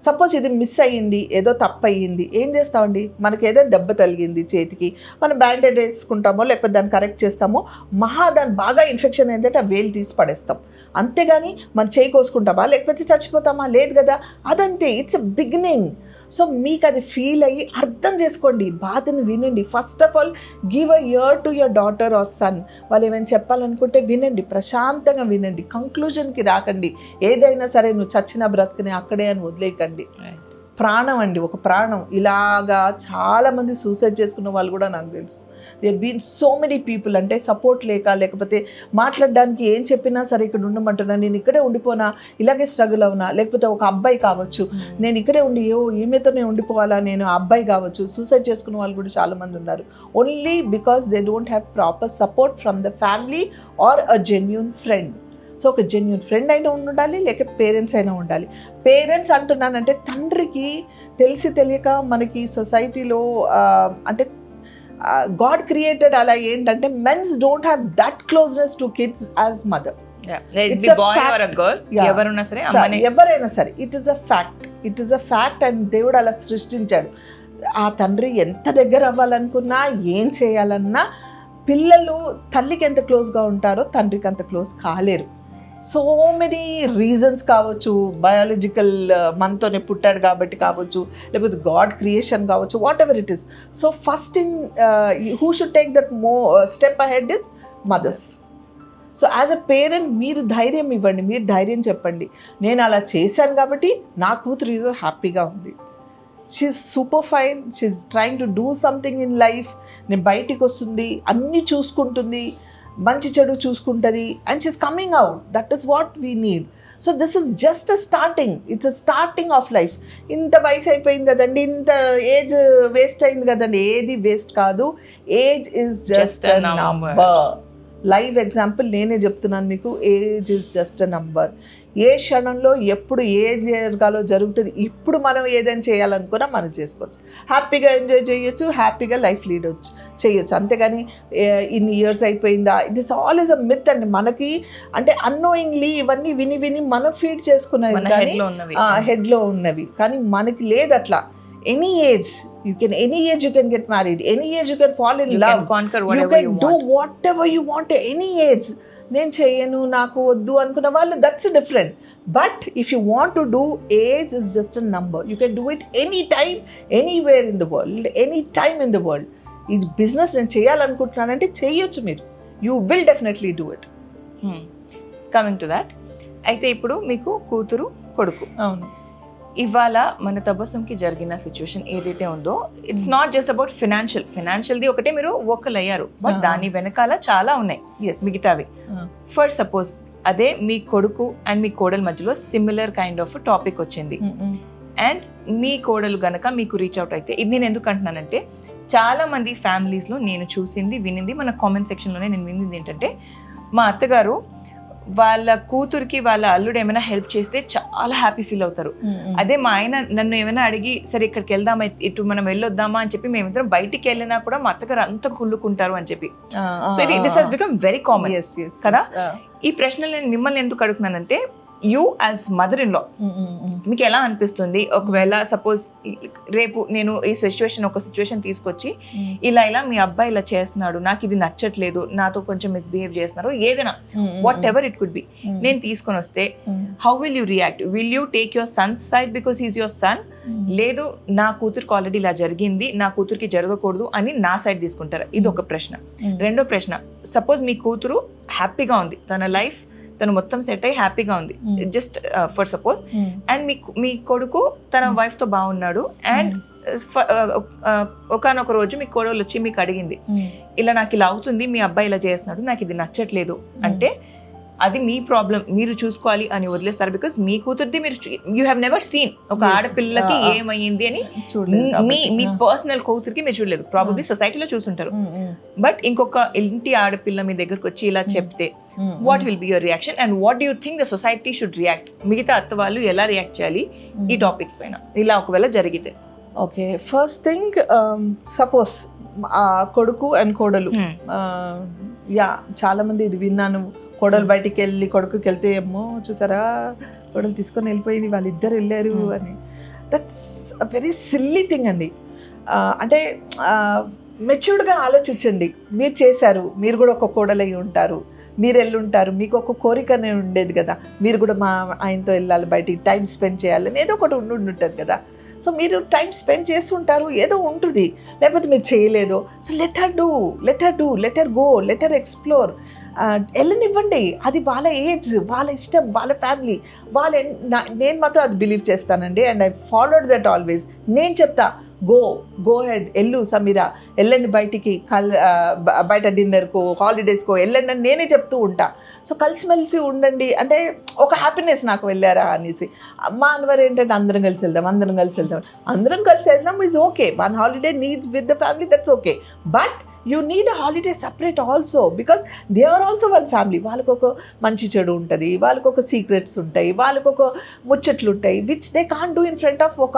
Suppose ఇది మిస్ అయ్యింది, ఏదో తప్పు అయ్యింది, ఏం చేస్తామండి? మనకి ఏదైనా దెబ్బ తగిలింది చేతికి, మనం బ్యాండేడ్ వేసుకుంటామో లేకపోతే దాన్ని కరెక్ట్ చేస్తామో, దాన్ని బాగా ఇన్ఫెక్షన్ ఏంటంటే ఆ వేలు తీసి పడేస్తాం. అంతేగాని మనం చేయి కోసుకుంటామా లేకపోతే చచ్చిపోతామా? లేదు కదా. అదంతే, ఇట్స్ ఎ బిగినింగ్. సో మీకు అది ఫీల్ అయ్యి అర్థం చేసుకోండి, బాధని వినండి. First of all give a ear to your daughter or son. వాళ్ళు ఏమైనా చెప్పాలనుకుంటే వినండి, ప్రశాంతంగా వినండి, కంక్లూజన్కి రాకండి. ఏదైనా సరే నువ్వు చచ్చిన బ్రతుకుని అక్కడే అని వదిలేయకండి. ప్రాణం అండి, ఒక ప్రాణం. ఇలాగా చాలామంది సూసైడ్ చేసుకున్న వాళ్ళు కూడా నాకు తెలుసు. There been so many people. అంటే సపోర్ట్ లేకపోతే మాట్లాడడానికి ఏం చెప్పినా సరే ఇక్కడ ఉండమంటున్నా, నేను ఇక్కడే ఉండిపోనా, ఇలాగే స్ట్రగుల్ అవునా, లేకపోతే ఒక అబ్బాయి కావచ్చు, నేను ఇక్కడే ఉండి ఈమెతోనే ఉండిపోవాలా, నేను ఆ అబ్బాయి కావచ్చు, సూసైడ్ చేసుకున్న వాళ్ళు కూడా చాలామంది ఉన్నారు. Only because they don't have proper support from the family or a genuine friend. So ఒక జెన్యూన్ ఫ్రెండ్ అయినా ఉండాలి, లేక పేరెంట్స్ అయినా ఉండాలి. పేరెంట్స్ అంటున్నానంటే తండ్రికి తెలిసి తెలియక మనకి సొసైటీలో అంటే గాడ్ క్రియేటెడ్ అలా ఏంటంటే mens don't have that closeness to kids as mother. ఎవరైనా సరే it is a fact and దేవుడు అలా సృష్టించాడు. ఆ తండ్రి ఎంత దగ్గర అవ్వాలనుకున్నా, ఏం చేయాలన్నా, పిల్లలు తల్లికి ఎంత క్లోజ్గా ఉంటారో తండ్రికి అంత క్లోజ్ కాలేరు. సో మెనీ రీజన్స్ కావచ్చు, బయాలజికల్ మనతోనే పుట్టాడు కాబట్టి కావచ్చు, లేకపోతే గాడ్ క్రియేషన్ కావచ్చు, whatever it is. So first who should take that step ahead is mothers. So as a parent మీరు ధైర్యం ఇవ్వండి, మీరు ధైర్యం చెప్పండి. నేను అలా చేశాను కాబట్టి నా కూతురు ఈరోజు హ్యాపీగా ఉంది, she's super fine, she's trying to do something in life. నేను బయటికి వస్తుంది, అన్నీ చూసుకుంటుంది, మంచి చెడు చూసుకుంటుంది, and she's coming out. That is what we need. So this is just a starting, it's a starting of life. ఇంత వయసు అయిపోయింది కదండి, ఇంత ఏజ్ వేస్ట్ అయింది కదండి, ఏది వేస్ట్ కాదు. Age is just a number. Live example నేనే చెప్తున్నాను మీకు, age is just a number. ఏ క్షణంలో ఎప్పుడు ఏం జరగాలో జరుగుతుంది. ఇప్పుడు మనం ఏదైనా చేయాలనుకున్నా మనం చేసుకోవచ్చు, హ్యాపీగా ఎంజాయ్ చేయొచ్చు, హ్యాపీగా లైఫ్ లీడ్ చేయొచ్చు. అంతేగాని ఇన్ని ఇయర్స్ అయిపోయిందా, this all is a myth అండి. మనకి అంటే అన్నోయింగ్లీ ఇవన్నీ విని విని మనం ఫీడ్ చేసుకున్నది కానీ హెడ్లో ఉన్నవి, కానీ మనకి లేదు అట్లా. any age you can get married, any age you can fall in love, can conquer whatever you can you do want. whatever you want at any age. నేను చేయను, నాకు వద్దు అనుకున్న వాళ్ళు, that's different. But if you want to do, age is just a number. You can do it any time, anywhere in the world, any time in the world. ఈ business నేను చేయాలనుకుంటున్నానంటే చేయొచ్చు మీరు. You will definitely do it. Coming to that, అయితే ఇప్పుడు మీకు కూతురు కొడుకు. అవును. ఇవాళ మన తబస్సుంకి జరిగిన సిచ్యువేషన్ ఏదైతే ఉందో, ఇట్స్ నాట్ జస్ట్ అబౌట్ ఫినాన్షియల్ది ఒకటే మీరు ఓకల్ అయ్యారు, బట్ దాని వెనకాల చాలా ఉన్నాయి మిగతావి. ఫర్ సపోజ్ అదే మీ కొడుకు అండ్ మీ కోడల మధ్యలో సిమిలర్ కైండ్ ఆఫ్ టాపిక్ వచ్చింది, అండ్ మీ కోడలు గనక మీకు రీచ్ అవుట్ అయితే, ఇది నేను ఎందుకు అంటున్నానంటే, చాలా మంది ఫ్యామిలీస్లో నేను చూసింది వినింది, మన కామెంట్ సెక్షన్లోనే నేను వినింది ఏంటంటే, మా అత్తగారు వాళ్ళ కూతురికి వాళ్ళ అల్లుడు ఏమైనా హెల్ప్ చేస్తే చాలా హ్యాపీ ఫీల్ అవుతారు. అదే మా ఆయన నన్ను ఏమైనా అడిగి, సరే ఇక్కడికి వెళ్దామా, ఇటు మనం వెళ్ళొద్దామా అని చెప్పి మేమిద్దరం బయటికి వెళ్ళినా కూడా మా అత్తగారు అంత కుళ్ళుకుంటారు అని చెప్పి. So this has become very common కదా. ఈ ప్రశ్నలు నేను మిమ్మల్ని ఎందుకు అడుగుతున్నానంటే, you as mother in law మీకు ఎలా అనిపిస్తుంది? ఒకవేళ సపోజ్ రేపు నేను ఈ ఒక సిచ్యువేషన్ తీసుకొచ్చి ఇలా మీ అబ్బాయి ఇలా చేస్తున్నాడు, నాకు ఇది నచ్చట్లేదు, నాతో కొంచెం మిస్బిహేవ్ చేస్తున్నారు, ఏదైనా what ever it could be, నేను తీసుకొని వస్తే how will you react? Will you take your Sons side because is your son, లేదు నా కూతురికి ఆల్రెడీ ఇలా జరిగింది, నా కూతురికి జరగకూడదు అని నా సైడ్ తీసుకుంటారా? ఇది ఒక ప్రశ్న. రెండో ప్రశ్న, సపోజ్ మీ కూతురు హ్యాపీగా ఉంది, తన లైఫ్ తను మొత్తం సెట్ అయ్యి హ్యాపీగా ఉంది, జస్ట్ ఫర్ సపోజ్, అండ్ మీ కొడుకు తన వైఫ్తో బాగున్నాడు, అండ్ ఒకనొక రోజు మీ కోడలు వచ్చి మీకు అడిగింది, ఇలా నాకు ఇలా అవుతుంది, మీ అబ్బాయి ఇలా చేస్తున్నాడు, నాకు ఇది నచ్చట్లేదు అంటే అది మీ ప్రాబ్లం, మీరు చూసుకోవాలి అని వదిలేస్తారు. బికాస్ మీ కూతురిది మీరు యూ హ్యావ్ నెవర్ సీన్ ఒక ఆడపిల్లకి ఏమైంది అని మీ పర్సనల్ కూతురికి మీరు చూడలేదు, ప్రాబబ్లీ సొసైటీలో చూసుంటారు. బట్ ఇంకొక ఇంటి ఆడపిల్ల మీ దగ్గరకు వచ్చి ఇలా చెప్తే what will be your reaction and what do you think the society should react? మిగతా అత్త వాళ్ళు ఎలా రియాక్ట్ చేయాలి ఈ టాపిక్స్ పైన ఇలా ఒకవేళ జరిగితే? ఓకే, ఫస్ట్ థింగ్, సపోజ్ కొడుకు అండ్ కోడలు, చాలా మంది ఇది విన్నాను, కోడలు బయటికి వెళ్ళి కొడుకుకి వెళ్తే ఏమో చూసారా కోడలు తీసుకొని వెళ్ళిపోయింది, వాళ్ళిద్దరు వెళ్ళారు అని. That's a very silly thing అండి. అంటే మెచ్యూర్డ్గా ఆలోచించండి. మీరు చేశారు, మీరు కూడా ఒక కోడలై ఉంటారు, మీరు వెళ్ళుంటారు, మీకు ఒక కోరికనే ఉండేది కదా, మీరు కూడా మా ఆయనతో వెళ్ళాలి, బయటికి టైం స్పెండ్ చేయాలని ఏదో ఒకటి ఉంటుంది కదా. సో మీరు టైం స్పెండ్ చేసి ఉంటారు, ఏదో ఉంటుంది, లేకపోతే మీరు చేయలేదు. So let her go, let her explore, వెళ్ళనివ్వండి. అది వాళ్ళ ఏజ్, వాళ్ళ ఇష్టం, వాళ్ళ ఫ్యామిలీ, నేను మాత్రం అది బిలీవ్ చేస్తానండి. And I followed that always. నేను చెప్తా, గో హెడ్, ఎల్లు సమీరా, వెళ్ళండి బయటికి, బయట డిన్నర్కో హాలిడేస్కో వెళ్ళండి అని నేనే చెప్తూ ఉంటా. సో కలిసిమెలిసి ఉండండి అంటే ఒక హ్యాపీనెస్ నాకు వెళ్ళారా అనేసి. మా అన్వర్ ఏంటంటే అందరం కలిసి వెళ్దాం is okay. One holiday needs with the family, that's okay. But you need a holiday separate also, because they are also one family. వాళ్ళకు ఒక మంచి చెడు ఉంటుంది, వాళ్ళకు ఒక సీక్రెట్స్ ఉంటాయి, వాళ్ళకు ఒక ముచ్చట్లు ఉంటాయి, which they can't do in front of ఒక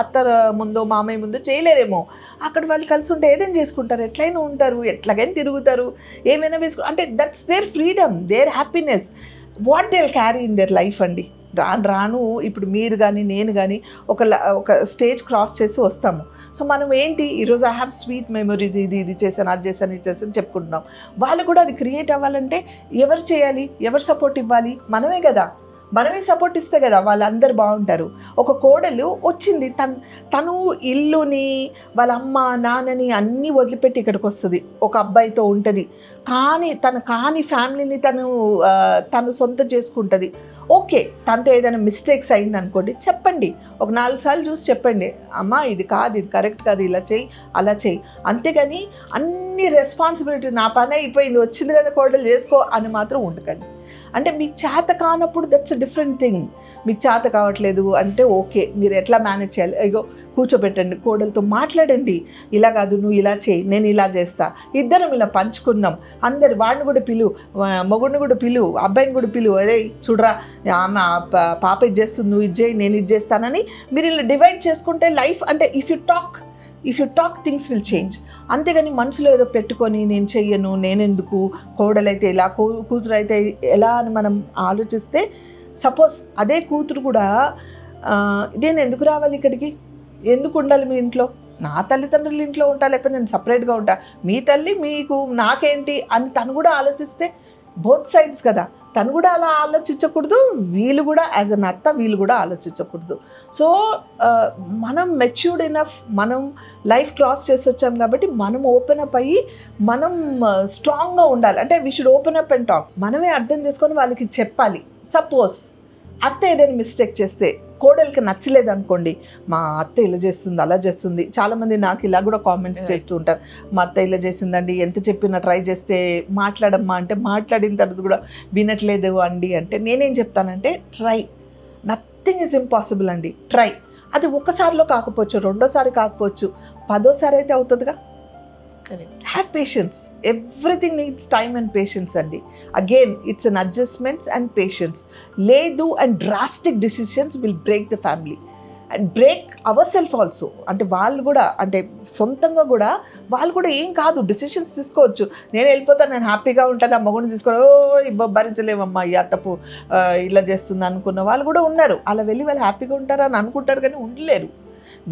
అత్త ముందో మామయ్య ముందో చేయలేరేమో. అక్కడ వాళ్ళు కలిసి ఉంటే ఏదైనా చేసుకుంటారు, ఎట్లయినా ఉంటారు, ఎట్లాగైనా తిరుగుతారు, ఏమైనా వేసుకుంటారు. అంటే that's their freedom, their happiness, what they will carry in their life అండి. రాను ఇప్పుడు మీరు కానీ నేను కానీ ఒక స్టేజ్ క్రాస్ చేసి వస్తాము. సో మనం ఏంటి ఈరోజు ఐ హ్యావ్ స్వీట్ మెమరీస్, ఇది చేశాను, అది చేశాను చెప్పుకుంటున్నాం. వాళ్ళు కూడా అది క్రియేట్ అవ్వాలంటే ఎవరు చేయాలి, ఎవరు సపోర్ట్ ఇవ్వాలి? మనమే కదా. మనమే సపోర్ట్ ఇస్తే కదా వాళ్ళందరూ బాగుంటారు. ఒక కోడలు వచ్చింది, తను ఇల్లుని వాళ్ళ అమ్మ నాన్నని అన్నీ వదిలిపెట్టి ఇక్కడికి వస్తుంది, ఒక అబ్బాయితో ఉంటుంది, కానీ ఫ్యామిలీని తను సొంతం చేసుకుంటుంది. ఓకే, తనతో ఏదైనా మిస్టేక్స్ అయింది అనుకోండి, చెప్పండి, ఒక 4 సార్లు చూసి చెప్పండి, అమ్మా ఇది కాదు, ఇది కరెక్ట్ కాదు, ఇలా చేయి, అలా చేయి. అంతేగాని అన్ని రెస్పాన్సిబిలిటీ నా పని అయిపోయింది, వచ్చింది కదా కోడలు చేసుకో అని మాత్రం ఉండకండి. అంటే మీకు చేత కానప్పుడు దట్స్ అ డిఫరెంట్ థింగ్. మీకు చేత కావట్లేదు అంటే ఓకే, మీరు ఎట్లా మేనేజ్ చేయాలి, ఇగో కూర్చోబెట్టండి, కోడలతో మాట్లాడండి, ఇలా కాదు నువ్వు ఇలా చేయి, నేను ఇలా చేస్తా, ఇద్దరం ఇలా పంచుకున్నాం, అందరు వాడిని కూడా మొగుడిని కూడా అబ్బాయిని కూడా అరే చూడరా ఆమె పాప ఇది చేస్తుంది, నువ్వు ఇది చేయి, నేను ఇది చేస్తానని మీరు ఇలా డివైడ్ చేసుకుంటే లైఫ్ అంటే if you talk things will change. అంతేగాని మనసులో ఏదో పెట్టుకొని నేను చెయ్యను, నేనెందుకు, కోడలైతే ఇలా, కూతురు అయితే ఎలా అని మనం ఆలోచిస్తే, సపోజ్ అదే కూతురు కూడా నేను ఎందుకు రావాలి ఇక్కడికి, ఎందుకు ఉండాలి మీ ఇంట్లో, నా తల్లిదండ్రుల ఇంట్లో ఉంటా, లేకపోతే నేను సపరేట్గా ఉంటా, మీ తల్లి మీకు నాకేంటి అని తను కూడా ఆలోచిస్తే బోత్ సైడ్స్ కదా. తను కూడా అలా ఆలోచించకూడదు, వీళ్ళు కూడా యాజ్ అన్ అత్త వీళ్ళు కూడా ఆలోచించకూడదు. సో మనం మెచ్యూర్డ్ ఇనఫ్, మనం లైఫ్ క్రాస్ చేసి వచ్చాం కాబట్టి మనం ఓపెన్ అప్ అయ్యి మనం స్ట్రాంగ్గా ఉండాలి. అంటే we should open up and talk. మనమే అర్థం చేసుకొని వాళ్ళకి చెప్పాలి. సపోజ్ అత్త ఏదైనా మిస్టేక్ చేస్తే కోడలికి నచ్చలేదు అనుకోండి, మా అత్త ఇలా చేస్తుంది, అలా చేస్తుంది. చాలామంది నాకు ఇలా కూడా కామెంట్స్ చేస్తూ ఉంటారు, మా అత్త ఇలా చేసిందండి, ఎంత చెప్పినా ట్రై చేస్తే మాట్లాడమ్మా అంటే మాట్లాడిన తర్వాత కూడా వినట్లేదు అండి అంటే నేనేం చెప్తానంటే నథింగ్ ఈజ్ ఇంపాసిబుల్ అండి, ట్రై. అది ఒక్కసారిలో కాకపోవచ్చు, రెండోసారి కాకపోవచ్చు, 10వ అయితే అవుతుందిగా. Have patience, everything needs time and patience అండి. Again it's an adjustments and patience. లేదు and drastic decisions will break the family. And break ourself also. అంటే వాళ్ళు కూడా అంటే సొంతంగా కూడా వాళ్ళు కూడా ఏం కాదు, డెసిషన్స్ తీసుకోవచ్చు. నేను వెళ్ళిపోతాను, నేను హ్యాపీగా ఉంటాను, ఆ మగుడిని తీసుకొని భరించలేమమ్మా ఈ అత్తపు ఇలా చేస్తుంది అనుకున్న వాళ్ళు కూడా ఉన్నారు. అలా వెళ్ళి వాళ్ళు హ్యాపీగా ఉంటారు అని అనుకుంటారు కానీ ఉండలేరు,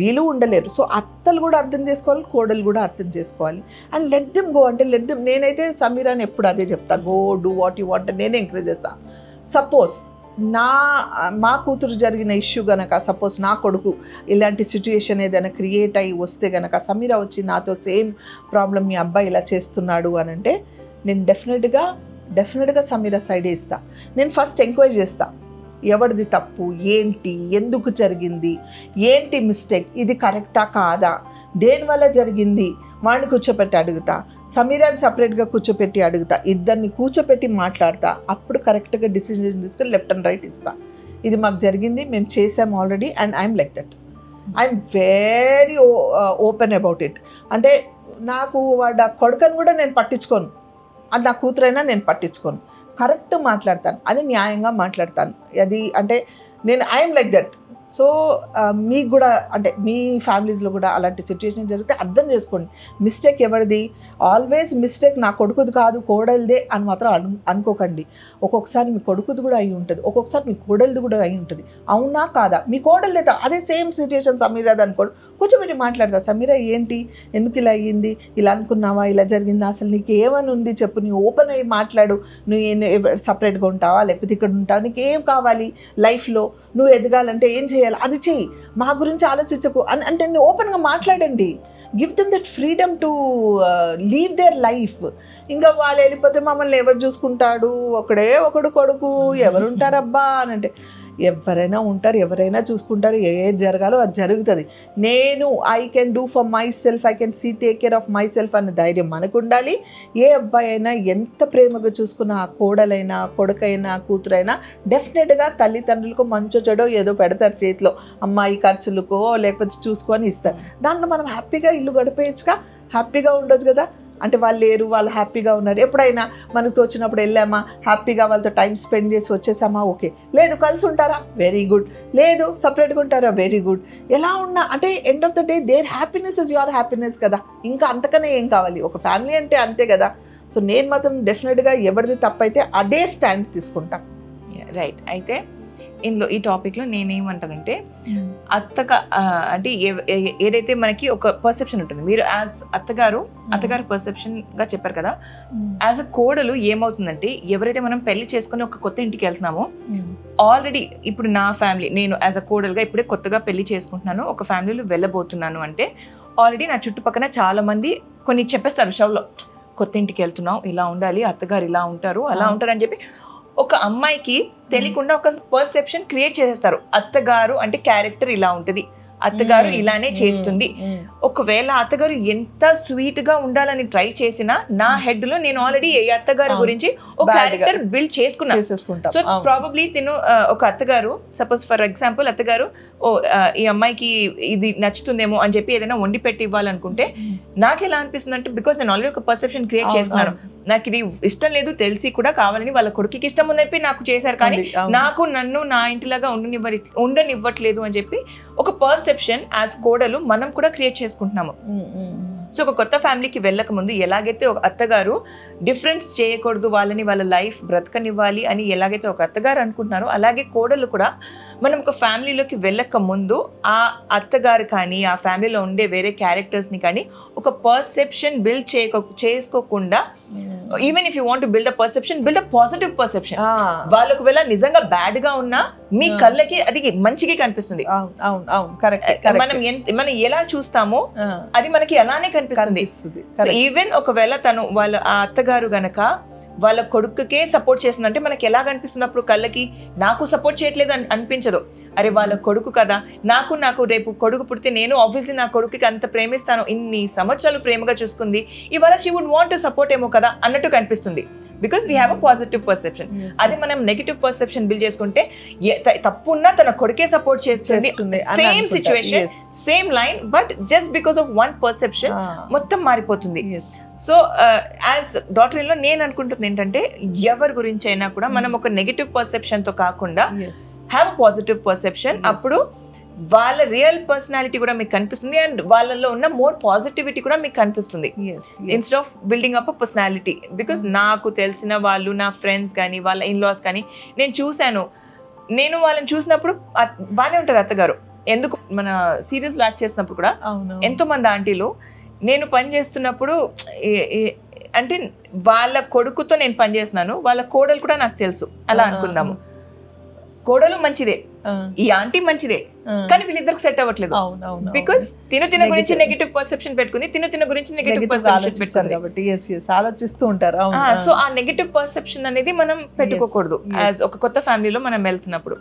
వీళ్ళు ఉండలేరు. సో అత్తలు కూడా అర్థం చేసుకోవాలి, కోడలు కూడా అర్థం చేసుకోవాలి. అండ్ లెట్ దెమ్ గో, అంటే లెట్ దెమ్. నేనైతే సమీరాని ఎప్పుడు అదే చెప్తా, go do what you want, నేనే ఎంకరేజ్ చేస్తా. సపోజ్ మా కూతురు జరిగిన ఇష్యూ గనక, సపోజ్ నా కొడుకు ఇలాంటి సిచ్యుయేషన్ ఏదైనా క్రియేట్ అయ్యి వస్తే గనక, సమీరా వచ్చి నాతో సేమ్ ప్రాబ్లం మీ అబ్బాయి ఇలా చేస్తున్నాడు అని అంటే, నేను డెఫినెట్గా సమీరా సైడే ఇస్తా. నేను ఫస్ట్ ఎంక్వైరీ చేస్తా, ఎవరిది తప్పు ఏంటి, ఎందుకు జరిగింది, ఏంటి మిస్టేక్, ఇది కరెక్టా కాదా, దేనివల్ల జరిగింది, వాడిని కూర్చోపెట్టి అడుగుతా, సమీరాని సపరేట్గా కూర్చోపెట్టి అడుగుతా, ఇద్దరిని కూర్చోపెట్టి మాట్లాడతా. అప్పుడు కరెక్ట్గా డిసిజన్ తీసుకొని లెఫ్ట్ అండ్ రైట్ ఇస్తా. ఇది మాకు జరిగింది, మేము చేసాము already, and I'm like that. I'm very open about it. అంటే నాకు వాడు కొడుకని కూడా నేను పట్టించుకోను, అది నా కూతురైనా నేను పట్టించుకోను, కరెక్ట్ మాట్లాడతాను, అది న్యాయంగా మాట్లాడతాను. అది అంటే నేను ఐఎమ్ లైక్ దట్. సో మీకు కూడా అంటే మీ ఫ్యామిలీస్లో కూడా అలాంటి సిచ్యువేషన్ జరిగితే అర్థం చేసుకోండి, మిస్టేక్ ఎవరిది. ఆల్వేస్ మిస్టేక్ నా కొడుకుది కాదు కోడలిదే అని మాత్రం అనుకోకండి. ఒక్కొక్కసారి మీ కొడుకుది కూడా అయి ఉంటుంది, ఒక్కొక్కసారి మీ కోడలిది కూడా అయి ఉంటుంది. అవునా కాదా, మీ కోడలిదే అదే సేమ్ సిచ్యువేషన్ సమీరాది అనుకోడు, కూర్చోబెట్టి మాట్లాడతా, సమీరా ఏంటి, ఎందుకు ఇలా అయ్యింది, ఇలా అనుకున్నావా, ఇలా జరిగిందా, అసలు నీకు ఏమని ఉంది చెప్పు, నువ్వు ఓపెన్ అయ్యి మాట్లాడు, నువ్వు సపరేట్గా ఉంటావా లేకపోతే ఇక్కడ ఉంటావా, నీకు ఏం కావాలి లైఫ్లో, నువ్వు ఎదగాలంటే ఏం చేయాలి అది చెయ్యి, మా గురించి ఆలోచించకు అని అంటే నేను ఓపెన్గా మాట్లాడండి. Give them that freedom to leave their life. ఇంకా వాళ్ళు వెళ్ళిపోతే మమ్మల్ని ఎవరు చూసుకుంటాడు, ఒకడు కొడుకు ఎవరుంటారబ్బా అని అంటే, ఎవరైనా ఉంటారు, ఎవరైనా చూసుకుంటారు, ఏది జరగాలో అది జరుగుతుంది. నేను I can do for my self, I can take care of my self అనే ధైర్యం మనకు ఉండాలి. ఏ అబ్బాయి అయినా ఎంత ప్రేమగా చూసుకున్న ఆ కోడలైనా కొడుకైనా కూతురైనా డెఫినెట్గా తల్లిదండ్రులకు మంచో చెడో ఏదో పెడతారు చేతిలో, అమ్మాయి ఖర్చులకో లేకపోతే చూసుకొని ఇస్తారు. దాంట్లో మనం హ్యాపీగా ఇల్లు గడిపేయచ్చుగా, హ్యాపీగా ఉండొచ్చు కదా. అంటే వాళ్ళు లేరు, వాళ్ళు హ్యాపీగా ఉన్నారు, ఎప్పుడైనా మనకు తోచినప్పుడు వెళ్ళామా, హ్యాపీగా వాళ్ళతో టైం స్పెండ్ చేసి వచ్చేసామా, ఓకే. లేదు కలిసి ఉంటారా, వెరీ గుడ్. లేదు సపరేట్గా ఉంటారా, వెరీ గుడ్. ఎలా ఉన్నా అంటే end of the day there happiness is your happiness కదా, ఇంకా అంతకనే ఏం కావాలి, ఒక ఫ్యామిలీ అంటే అంతే కదా. సో నేను మాత్రం డెఫినెట్గా ఎవరిది తప్పైతే అదే స్టాండ్ తీసుకుంటా. రైట్. అయితే ఇందులో ఈ టాపిక్లో నేనేమంటానంటే, అంటే ఏదైతే మనకి ఒక పర్సెప్షన్ ఉంటుంది, మీరు యాజ్ అత్తగారు పర్సెప్షన్గా చెప్పారు కదా, యాజ్ అ కోడలు ఏమవుతుందంటే, ఎవరైతే మనం పెళ్లి చేసుకుని ఒక కొత్త ఇంటికి వెళ్తున్నామో, ఆల్రెడీ ఇప్పుడు నా ఫ్యామిలీ, నేను యాజ్ అ కోడలుగా ఇప్పుడే కొత్తగా పెళ్లి చేసుకుంటున్నాను, ఒక ఫ్యామిలీలో వెళ్ళబోతున్నాను అంటే, ఆల్రెడీ నా చుట్టుపక్కల చాలా మంది కొన్ని చెప్పేస్తారు షోలో, కొత్త ఇంటికి వెళ్తున్నాం, ఇలా ఉండాలి, అత్తగారు ఇలా ఉంటారు, అలా ఉంటారు అని చెప్పి ఒక అమ్మాయికి తెలియకుండా ఒక పర్సెప్షన్ క్రియేట్ చేసేస్తారు. అత్తగారు అంటే క్యారెక్టర్ ఇలా ఉంటుంది, అత్తగారు ఇలానే చేస్తుంది. ఒకవేళ అత్తగారు ఎంత స్వీట్ గా ఉండాలని ట్రై చేసినా, నా హెడ్ లో నేను ఆల్రెడీ ఏ అత్తగారు గురించి ఒక క్యారెక్టర్ బిల్డ్ చేసుకున్నాను. సో ప్రాబబ్లీ తిను ఒక అత్తగారు, సపోజ్ ఫర్ ఎగ్జాంపుల్ అత్తగారు ఈ అమ్మాయికి ఇది నచ్చుతుందేమో అని చెప్పి ఏదైనా వండి పెట్టి ఇవ్వాలనుకుంటే, నాకు ఎలా అనిపిస్తుంది అంటే, బికాస్ నేను ఆల్రెడీ ఒక పర్సెప్షన్ క్రియేట్ చేసుకున్నాను, నాకు ఇది ఇష్టం లేదు తెలిసి కూడా కావాలని వాళ్ళ కొడుకుకి ఇష్టం ఉందని నాకు చేశారు, కానీ నాకు నన్ను నా ఇంటిలాగా ఉండనివ్వట్లేదు అని చెప్పి ఒక పర్సెప్షన్ యాజ్ కోడలు మనం కూడా క్రియేట్ చేసుకుంటున్నాము. సో ఒక కొత్త ఫ్యామిలీకి వెళ్ళక ముందు ఎలాగైతే ఒక అత్తగారు డిఫరెన్స్ చేయకూడదు, వాళ్ళని వాళ్ళ లైఫ్ బ్రతకనివ్వాలి అని ఎలాగైతే ఒక అత్తగారు అనుకుంటున్నారో, అలాగే కోడలు కూడా మనం ఒక ఫ్యామిలీలోకి వెళ్ళక ముందు ఆ అత్తగారు కానీ ఆ ఫ్యామిలీలో ఉండే వేరే క్యారెక్టర్స్ని కానీ ఒక పర్సెప్షన్ బిల్డ్ చేసుకోకుండా, even if you want to build a perception, build a positive perception. వాళ్ళకు వెళ్ళ నిజంగా బ్యాడ్ గా ఉన్నా మీ కళ్ళకి అది మంచిగా కనిపిస్తుంది. మనం ఎలా చూస్తామో అది మనకి అలానే కనిపిస్తుంది. ఈవెన్ ఒకవేళ తను వాళ్ళ ఆ అత్తగారు గనక వాళ్ళ కొడుకుకే సపోర్ట్ చేస్తుందంటే మనకి ఎలా కనిపిస్తుంది అప్పుడు కళ్ళకి, నాకు సపోర్ట్ చేయట్లేదు అని అనిపించదు. అరే వాళ్ళ కొడుకు కదా, నాకు రేపు కొడుకు పుడితే నేను ఆబ్వియస్లీ నా కొడుకుకి అంత ప్రేమిస్తాను, ఇన్ని సంవత్సరాలు ప్రేమగా చూసుకుంది, ఇవాళ she would want to support ఏమో కదా అన్నట్టు కనిపిస్తుంది. Because we have a positive perception. అదే మనం నెగిటివ్ పర్సెప్షన్ బిల్డ్ చేసుకుంటే, తప్పున్నా తన కొడుకే సపోర్ట్ చేస్తుంది, same situation same line, but just because of one perception మొత్తం మారిపోతుంది. సో యాజ్ డాటర్ ఇన్ లో నేను అనుకుంటుంది ఏంటంటే, ఎవరి గురించి అయినా కూడా మనం ఒక నెగిటివ్ పర్సెప్షన్ తో కాకుండా హ్యావ్ పాజిటివ్ పర్సెప్షన్. అప్పుడు వాళ్ళ రియల్ పర్సనాలిటీ కూడా మీకు కనిపిస్తుంది అండ్ వాళ్ళలో ఉన్న మోర్ పాజిటివిటీ కూడా మీకు కనిపిస్తుంది instead of building up a personality. Because నాకు తెలిసిన వాళ్ళు నా ఫ్రెండ్స్ కానీ వాళ్ళ ఇన్లాస్ కానీ నేను చూశాను, నేను వాళ్ళని చూసినప్పుడు బాగానే ఉంటారు అత్తగారు. ఎందుకు మన సీరియల్స్ యాక్ట్ చేసినప్పుడు కూడా ఎంతో మంది ఆంటీలు నేను పని చేస్తున్నప్పుడు అంటే వాళ్ళ కొడుకుతో నేను పని చేస్తున్నాను, వాళ్ళ కోడలు కూడా నాకు తెలుసు అలా అనుకుందాము. కోడలు మంచిదే, ఈ ఆంటీ మంచిదే, కానీ వీళ్ళిద్దరికి సెట్ అవ్వట్లేదు. బికాస్ తిన గురించి నెగటివ్ పర్సెప్షన్ పెట్టుకుని తిన గురించి నెగటివ్ పర్సెప్షన్ పెట్టుకుంటారు కాబట్టి ఆలోచిస్తూ ఉంటారు. సో ఆ నెగటివ్ పర్సెప్షన్ అనేది మనం పెట్టుకోకూడదు యాజ్ ఒక కొత్త ఫ్యామిలీలో మనం వెళ్తున్నప్పుడు.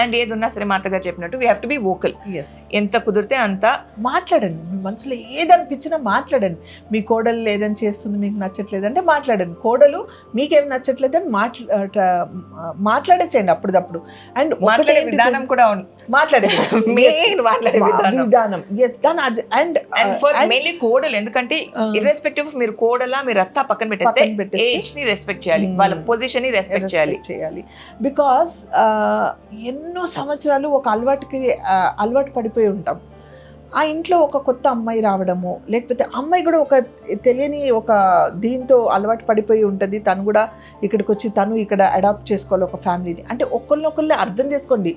అండ్ ఏది ఉన్నా సరే మా అత్తగారు చెప్పినట్టు we have to be vocal. ఎంత కుదిరితే అంత మాట్లాడండి, మీ మనసులో ఏదనిపించినా మాట్లాడండి. మీ కోడలు ఏదని చేస్తుంది మీకు నచ్చట్లేదు అంటే మాట్లాడండి, కోడలు మీకేం నచ్చట్లేదని మాట్లాడేసేయండి అప్పటిదప్పుడు. అండ్ మాట్లాడే విధానం కూడా విధానం మెయిన్లీ కోడలు, ఎందుకంటే ఇర్రెస్పెక్టివ్ ఆఫ్ మీరు కోడలా మీరు అత్త పక్కన పెట్టేస్తే ఏజ్ ని రెస్పెక్ట్ చేయాలి, వాళ్ళ పొజిషన్ ని రెస్పెక్ట్ చేయాలి. బికాస్ ఎన్నో సంవత్సరాలు ఒక అలవాటు పడిపోయి ఉంటాం. ఆ ఇంట్లో ఒక కొత్త అమ్మాయి రావడము, లేకపోతే అమ్మాయి కూడా ఒక తెలియని ఒక దీంతో అలవాటు పడిపోయి ఉంటుంది. తను కూడా ఇక్కడికి వచ్చి తను ఇక్కడ అడాప్ట్ చేసుకోవాలి ఒక ఫ్యామిలీని. అంటే ఒకళ్ళని అర్థం చేసుకోండి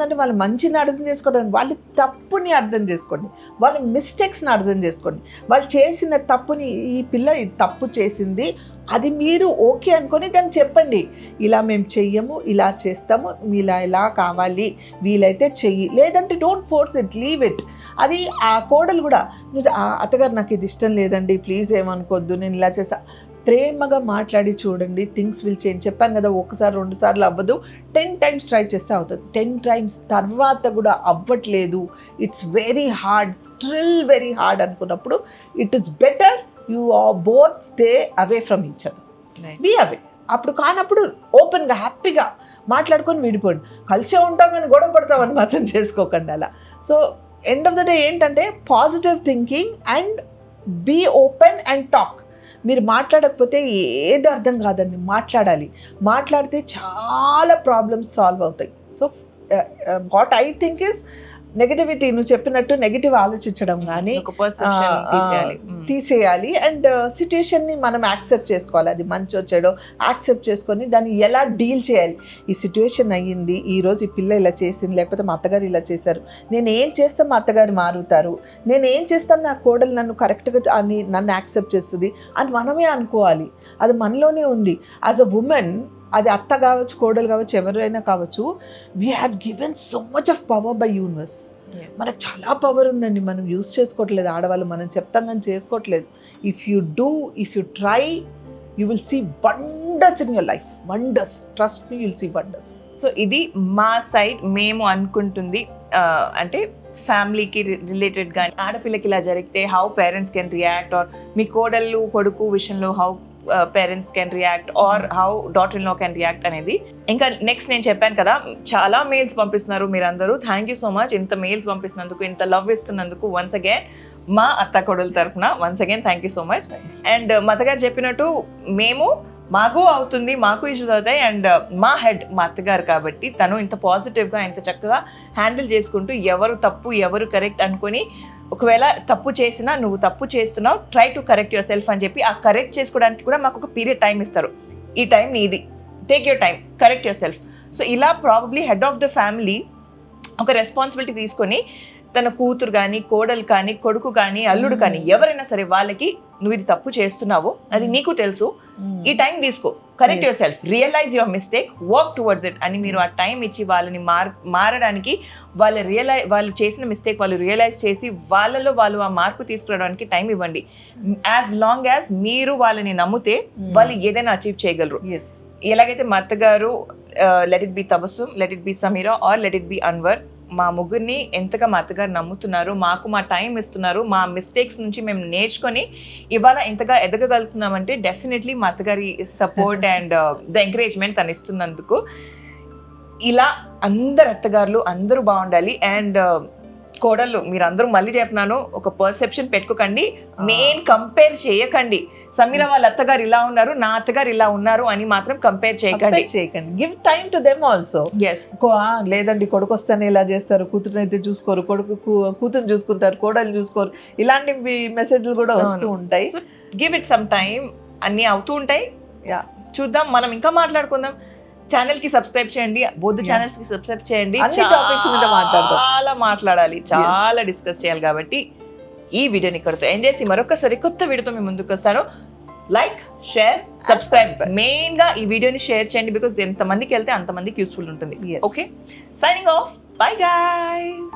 అంటే వాళ్ళ మంచిని అర్థం చేసుకోవడం, వాళ్ళ తప్పుని అర్థం చేసుకోండి, వాళ్ళ మిస్టేక్స్ని అర్థం చేసుకోండి. వాళ్ళు చేసిన తప్పుని, ఈ పిల్ల తప్పు చేసింది, అది మీరు ఓకే అనుకొని దాన్ని చెప్పండి. ఇలా మేము చెయ్యము, ఇలా చేస్తాము, ఇలా కావాలి, వీలైతే చెయ్యి, లేదంటే don't force it, leave it. అది ఆ కోడలు కూడా అత్తగారు నాకు ఇది ఇష్టం లేదండి, ప్లీజ్ ఏమనుకోవద్దు, నేను ఇలా చేస్తా, ప్రేమగా మాట్లాడి చూడండి, థింగ్స్ విల్ చేంజ్. చెప్పాను కదా, ఒకసారి 2 సార్లు అవ్వదు, 10 times ట్రై చేస్తే అవుతుంది. 10 times తర్వాత కూడా అవ్వట్లేదు, it's very hard, still very hard అనుకున్నప్పుడు it is better you are both stay away from each other, be away. అప్పుడు కానప్పుడు ఓపెన్గా హ్యాపీగా మాట్లాడుకొని విడిపోండి. కలిసే ఉంటాం కానీ గొడవ పడతామని మాత్రం చేసుకోకండి అలా. So end of the day ఏంటంటే positive thinking and be open and talk. మీరు మాట్లాడకపోతే ఏది అర్థం కాదండి, మాట్లాడితే చాలా ప్రాబ్లమ్స్ సాల్వ్ అవుతాయి. So what I think is negativity, నువ్వు చెప్పినట్టు నెగటివ్ ఆలోచించడం కానీ తీసేయాలి. అండ్ సిచ్యుయేషన్ని మనం యాక్సెప్ట్ చేసుకోవాలి, అది మంచో చెడో యాక్సెప్ట్ చేసుకొని దాన్ని ఎలా డీల్ చేయాలి. ఈ సిచ్యుయేషన్ అయ్యింది, ఈరోజు ఈ పిల్ల ఇలా చేసింది, లేకపోతే మా అత్తగారు ఇలా చేశారు, నేను ఏం చేస్తే మా అత్తగారు మారుతారు, నేను ఏం చేస్తాను నా కోడలు నన్ను కరెక్ట్గా అని నన్ను యాక్సెప్ట్ చేస్తుంది అని మనమే అనుకోవాలి. అది మనలోనే ఉంది. యాజ్ అ ఉమెన్, అది అత్త కావచ్చు, కోడలు కావచ్చు, ఎవరైనా కావచ్చు, we have given so much of power by universe. మనకు చాలా పవర్ ఉందండి, మనం యూస్ చేసుకోవట్లేదు. ఆడవాళ్ళు మనం చెప్తాం కానీ చేసుకోవట్లేదు. If you try, you will see wonders in your life, wonders, trust me, you will see wonders. So ఇది మా సైడ్ మేము అనుకుంటుంది. అంటే ఫ్యామిలీకి రిలేటెడ్ కానీ ఆడపిల్లకి ఇలా జరిగితే how parents can react, or మీ కోడళ్ళు కొడుకు విషయంలో how parents can react, or how daughter in law can react అనేది. ఇంకా నెక్స్ట్ నేను చెప్పాను కదా, చాలా మెయిల్స్ పంపిస్తున్నారు మీరందరూ. థ్యాంక్ యూ సో మచ్, ఇంత మెయిల్స్ పంపిస్తున్నందుకు, ఇంత లవ్ ఇస్తున్నందుకు. వన్స్ అగైన్ మా అత్త కొడుల తరఫున once again thank you so much. And మా అత్తగారు చెప్పినట్టు మాకు అవుతుంది, మాకు ఇష్యూస్ అవుతాయి. అండ్ మా హెడ్ మా అత్తగారు కాబట్టి తను ఇంత పాజిటివ్గా ఇంత చక్కగా హ్యాండిల్ చేసుకుంటూ ఎవరు తప్పు ఎవరు కరెక్ట్ అనుకొని, ఒకవేళ తప్పు చేసినా నువ్వు తప్పు చేస్తున్నావు, try to correct your self అని చెప్పి ఆ కరెక్ట్ చేసుకోవడానికి కూడా మాకు ఒక పీరియడ్ టైం ఇస్తారు. ఈ టైం నీది, take your time, correct yourself. So ఇలా probably head of the family ఒక రెస్పాన్సిబిలిటీ తీసుకొని తన కూతురు కానీ, కోడలు కానీ, కొడుకు కానీ, అల్లుడు కానీ, ఎవరైనా సరే వాళ్ళకి నువ్వు ఇది తప్పు చేస్తున్నావు, అది నీకు తెలుసు, ఈ టైం తీసుకో, correct yourself, realise your mistake, work towards it అని మీరు ఆ టైం ఇచ్చి వాళ్ళని మారడానికి, వాళ్ళు చేసిన మిస్టేక్ వాళ్ళు రియలైజ్ చేసి వాళ్ళు ఆ మార్పు తీసుకురావడానికి టైం ఇవ్వండి. యాజ్ లాంగ్ యాజ్ మీరు వాళ్ళని నమ్మితే వాళ్ళు ఏదైనా అచీవ్ చేయగలరు. ఎలాగైతే మా అత్తగారు let it be Tabassum, let it be Sameera, or let it be Anwar, మా ముగ్గురిని ఎంతగా మా అత్తగారు నమ్ముతున్నారు, మాకు మా టైం ఇస్తున్నారు, మా మిస్టేక్స్ నుంచి మేము నేర్చుకొని ఇవాళ ఎంతగా ఎదగగలుగుతున్నామంటే డెఫినెట్లీ మా అత్తగారి సపోర్ట్ అండ్ ద ఎంకరేజ్మెంట్ తను ఇస్తున్నందుకు. ఇలా అందరు అత్తగారులు అందరూ బాగుండాలి. అండ్ కోడళ్ళు మీరందరూ మళ్ళీ చెప్తున్నాను, ఒక పర్సెప్షన్ పెట్టుకోకండి, మెయిన్ కంపేర్ చేయకండి. సమీర వాళ్ళ అత్తగారు ఇలా ఉన్నారు, నా అత్తగారు ఇలా ఉన్నారు అని మాత్రం కంపేర్ చేయకండి. Give time to them also. Yes, లేదండి కొడుకు వస్తేనే ఇలా చేస్తారు, కూతురుని అయితే చూసుకోరు, కూతురు చూసుకుంటారు, కోడలు చూసుకోరు, ఇలాంటి మెసేజ్లు కూడా వస్తూ ఉంటాయి. గివ్ ఇట్ సమ్ టైమ్, అన్నీ అవుతూ ఉంటాయి. యా, చూద్దాం, మనం ఇంకా మాట్లాడుకుందాం. ఛానల్ కి సబ్స్క్రైబ్ చేయండి, బోత్ ఛానల్స్ కి సబ్స్క్రైబ్ చేయండి. అన్ని టాపిక్స్ మీద మాట్లాడదాం, చాలా మాట్లాడాలి, చాలా డిస్కస్ చేయాలి. కాబట్టి ఈ వీడియోని ఇక్కడితో ఎండ్ చేసి మరొకసారి కొత్త వీడియోతో మేము ముందుకు వస్తాను. Like, share, subscribe. మెయిన్ గా ఈ వీడియోని షేర్ చేయండి, బికాస్ ఎంత మందికి వెళ్తే అంత మందికి యూస్ఫుల్ ఉంటుంది. Yes. Okay, signing off, bye guys.